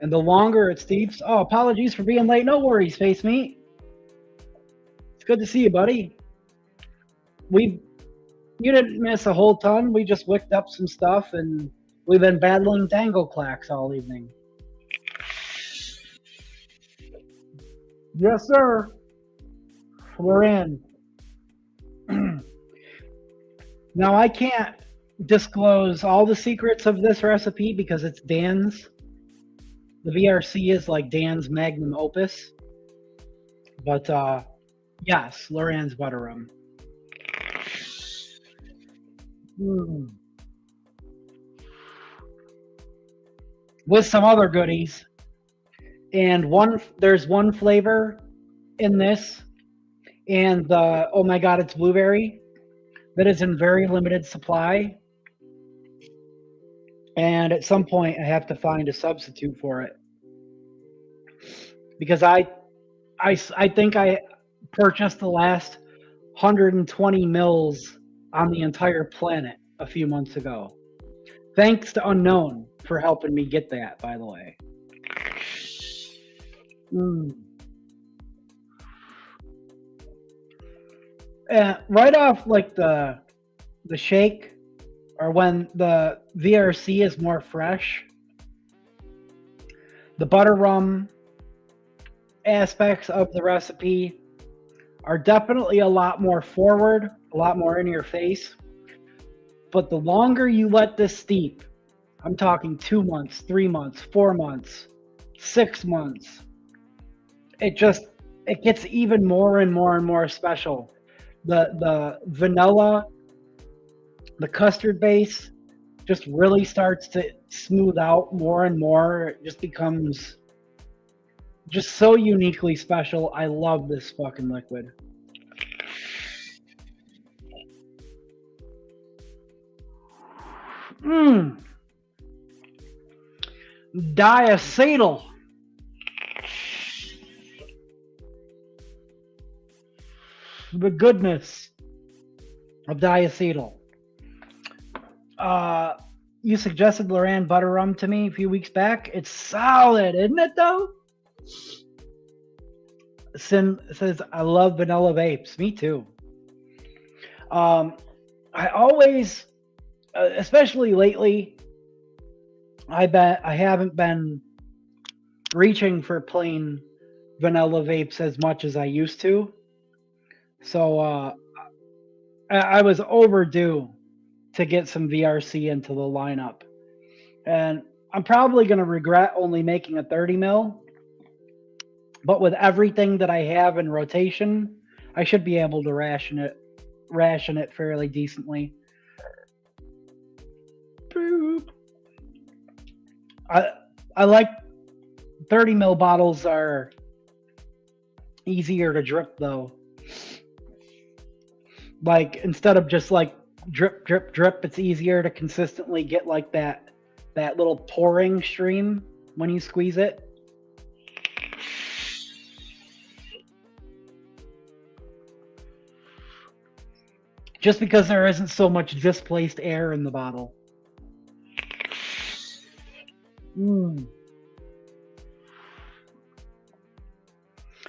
A: And the longer it steeps, oh, apologies for being late. No worries, Face Meat. It's good to see you, buddy. You didn't miss a whole ton. We just wicked up some stuff, and we've been battling Dangleclacks all evening. Yes, sir. We're in. Now, I can't disclose all the secrets of this recipe because it's Dan's. The VRC is like Dan's magnum opus. But yes, Loran's butter rum. Mm. With some other goodies. And there's one flavor in this, and oh my god, it's blueberry, that is in very limited supply. And at some point I have to find a substitute for it. Because I think I purchased the last 120 mils on the entire planet a few months ago. Thanks to Unknown for helping me get that, by the way. Mm. Right off like the shake, or when the VRC is more fresh, the butter rum aspects of the recipe are definitely a lot more forward, a lot more in your face. But the longer you let this steep, I'm talking 2 months, 3 months, 4 months, 6 months, it gets even more and more and more special. The vanilla, the custard base just really starts to smooth out more and more. It just becomes just so uniquely special. I love this fucking liquid. Mmm. Diacetyl. The goodness of diacetyl. You suggested Loran butter rum to me a few weeks back. It's solid, isn't it though? Sin says, I love vanilla vapes. Me too. I always, especially lately, I haven't been reaching for plain vanilla vapes as much as I used to. So I was overdue to get some VRC into the lineup. And I'm probably going to regret only making a 30 mil, but with everything that I have in rotation, I should be able to ration it fairly decently. I like 30 mil bottles are easier to drip though. Like instead of just like drip, drip, drip, it's easier to consistently get like that little pouring stream when you squeeze it. Just because there isn't so much displaced air in the bottle.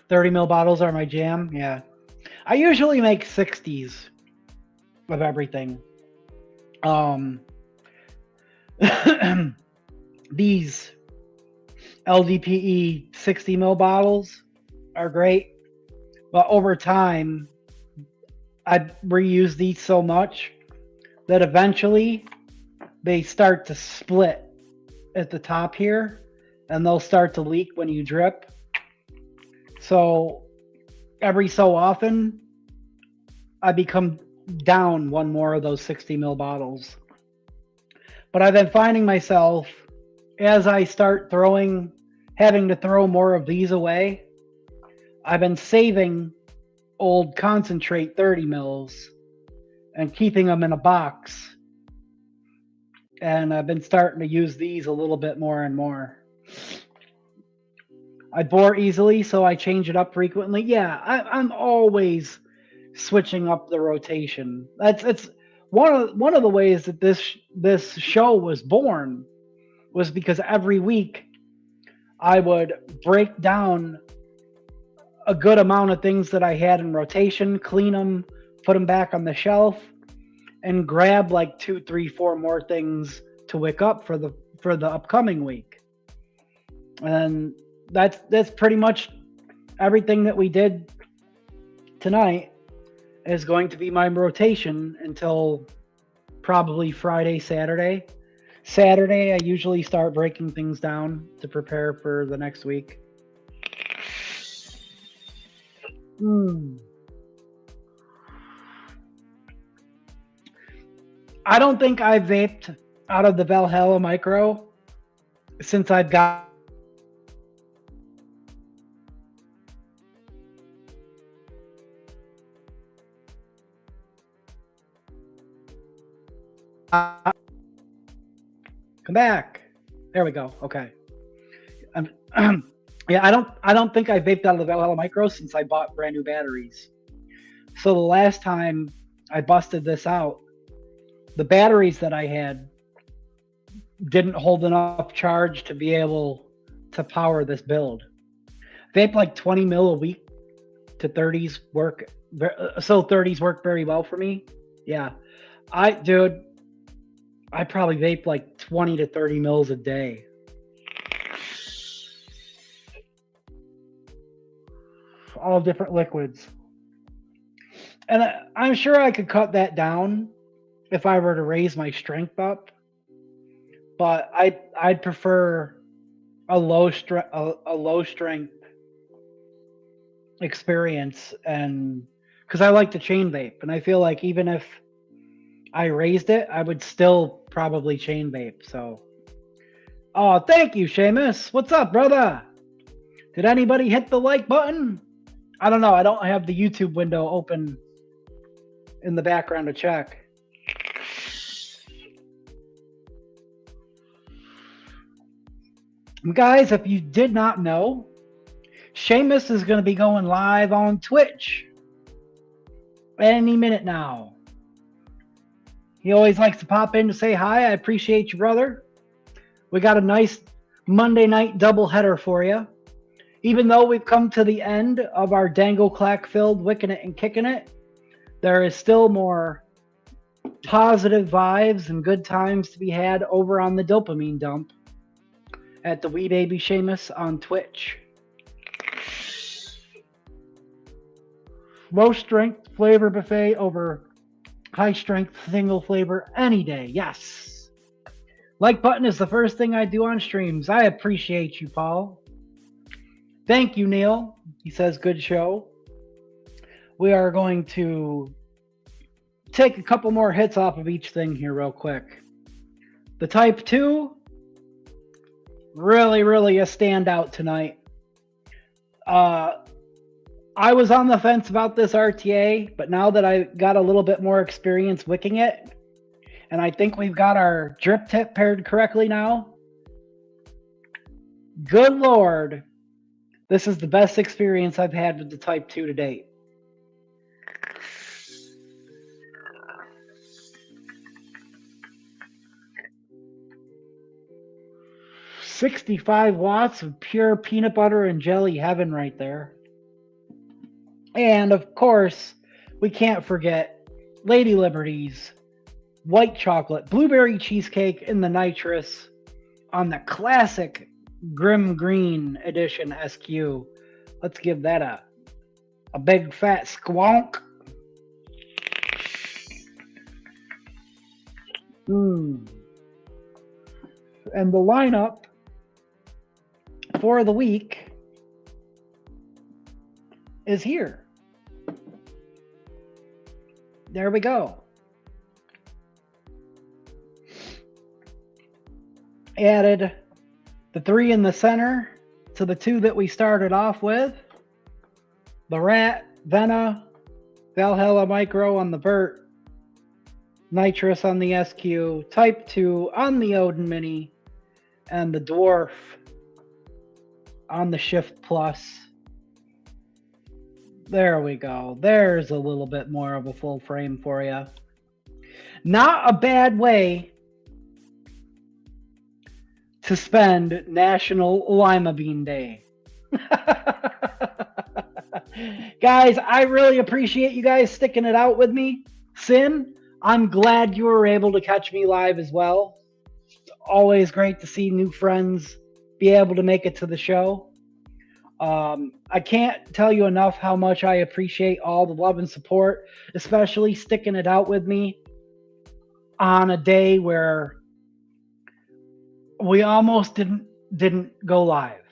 A: 30 mil bottles are my jam. Yeah. I usually make 60s of everything. These LDPE 60 mil bottles are great, but over time, I reuse these so much that eventually they start to split at the top here, and they'll start to leak when you drip. So every so often, I become down one more of those 60 mil bottles. But I've been finding myself, as I start having to throw more of these away, I've been saving old concentrate 30 mils and keeping them in a box. And I've been starting to use these a little bit more and more. I bore easily, so I change it up frequently. Yeah, I'm always switching up the rotation. It's one of the ways that this show was born was because every week I would break down a good amount of things that I had in rotation, clean them, put them back on the shelf, and grab like 2, 3, 4 more things to wick up for the upcoming week. And that's pretty much everything that we did tonight is going to be my rotation until probably Friday, Saturday. Saturday, I usually start breaking things down to prepare for the next week. I don't think I vaped out of the Valhalla Micro since I've got come back. There we go. Okay. Yeah, I don't think I vaped out of the Valhalla Micro since I bought brand new batteries. So the last time I busted this out, the batteries that I had didn't hold enough charge to be able to power this build. Vape like 20 mil a week to 30s work. So 30s work very well for me. Yeah. I probably vape like 20 to 30 mils a day. All different liquids. And I'm sure I could cut that down if I were to raise my strength up. But I'd prefer a low strength experience, and because I like to chain vape, and I feel like even if I raised it, I would still probably chain vape. So, oh, thank you, Seamus. What's up, brother? Did anybody hit the like button? I don't know. I don't have the YouTube window open in the background to check. Guys, if you did not know, Seamus is going to be going live on Twitch any minute now. He always likes to pop in to say hi. I appreciate you, brother. We got a nice Monday night doubleheader for you. Even though we've come to the end of our Dangleclack filled Wickin It and Kickin It, there is still more positive vibes and good times to be had over on the dopamine dump at the Wee Baby Seamus on Twitch. Low strength flavor buffet over high strength single flavor any day. Yes. Like button is the first thing I do on streams. I appreciate you, Paul. Thank you, Neil. He says, good show. We are going to take a couple more hits off of each thing here real quick. The Type 2, really a standout tonight. I was on the fence about this RTA, but now that I got a little bit more experience wicking it, and I think we've got our drip tip paired correctly now, good Lord, this is the best experience I've had with the Type 2 to date. $65 watts of pure peanut butter and jelly heaven right there. And of course, we can't forget Lady Liberty's white chocolate blueberry cheesecake in the nitrous on the classic Grim Green edition SQ. Let's give that a big fat squonk. And the lineup for the week is here. There we go. Added the 3 in the center to the 2 that we started off with. The Rat, Vena, Valhalla Micro on the Vert, Nitrous on the SQ, Type 2 on the Odin Mini, and the Dwarf on the Shift Plus. There we go. There's a little bit more of a full frame for you. Not a bad way to spend National Lima Bean Day. Guys, I really appreciate you guys sticking it out with me. Sin, I'm glad you were able to catch me live as well. It's always great to see new friends be able to make it to the show. I can't tell you enough how much I appreciate all the love and support, especially sticking it out with me on a day where we almost didn't go live.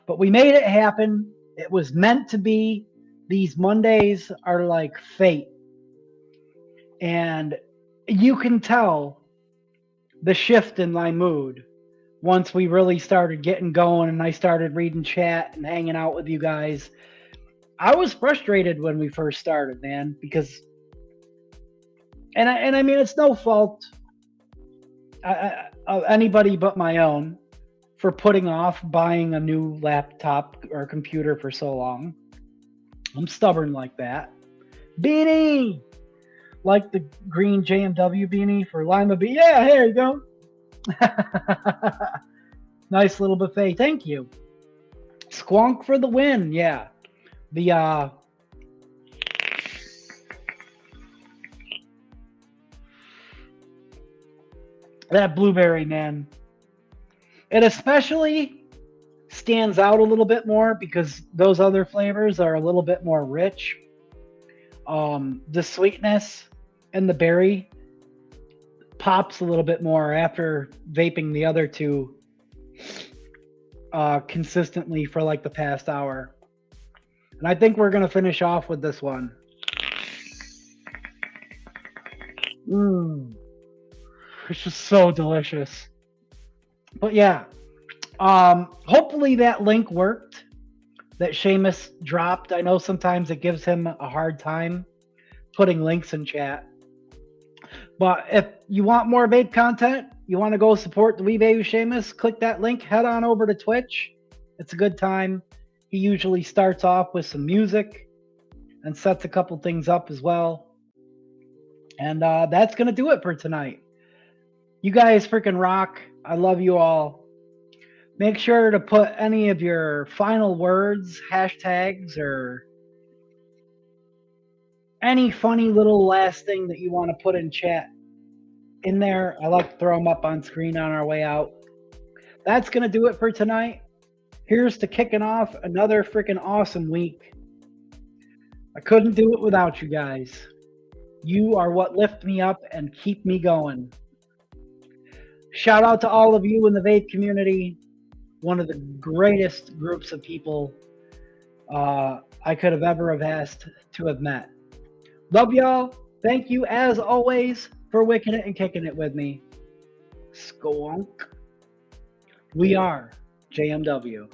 A: But we made it happen. It was meant to be. These Mondays are like fate. And you can tell the shift in my mood once we really started getting going and I started reading chat and hanging out with you guys. I was frustrated when we first started, man, because and I mean, it's no fault of anybody but my own for putting off buying a new laptop or computer for so long. I'm stubborn like that. Beanie! Like the green JMW beanie for Lima Bean. Yeah, here you go. Nice little buffet. Thank you. Squonk for the win. Yeah. The that blueberry, man. It especially stands out a little bit more because those other flavors are a little bit more rich. The sweetness and the berry pops a little bit more after vaping the other two consistently for like the past hour. And I think we're going to finish off with this one. It's just so delicious. But yeah, hopefully that link worked that Seamus dropped. I know sometimes it gives him a hard time putting links in chat. But if you want more vape content, you want to go support the Wee Baby Seamus, click that link, head on over to Twitch. It's a good time. He usually starts off with some music and sets a couple things up as well. And that's going to do it for tonight. You guys freaking rock. I love you all. Make sure to put any of your final words, hashtags, or any funny little last thing that you want to put in chat in there. I like to throw them up on screen on our way out. That's going to do it for tonight. Here's to kicking off another freaking awesome week. I couldn't do it without you guys. You are what lift me up and keep me going. Shout out to all of you in the vape community. One of the greatest groups of people I could have ever have asked to have met. Love y'all. Thank you as always for wicking it and kicking it with me. Skunk. We are JMW.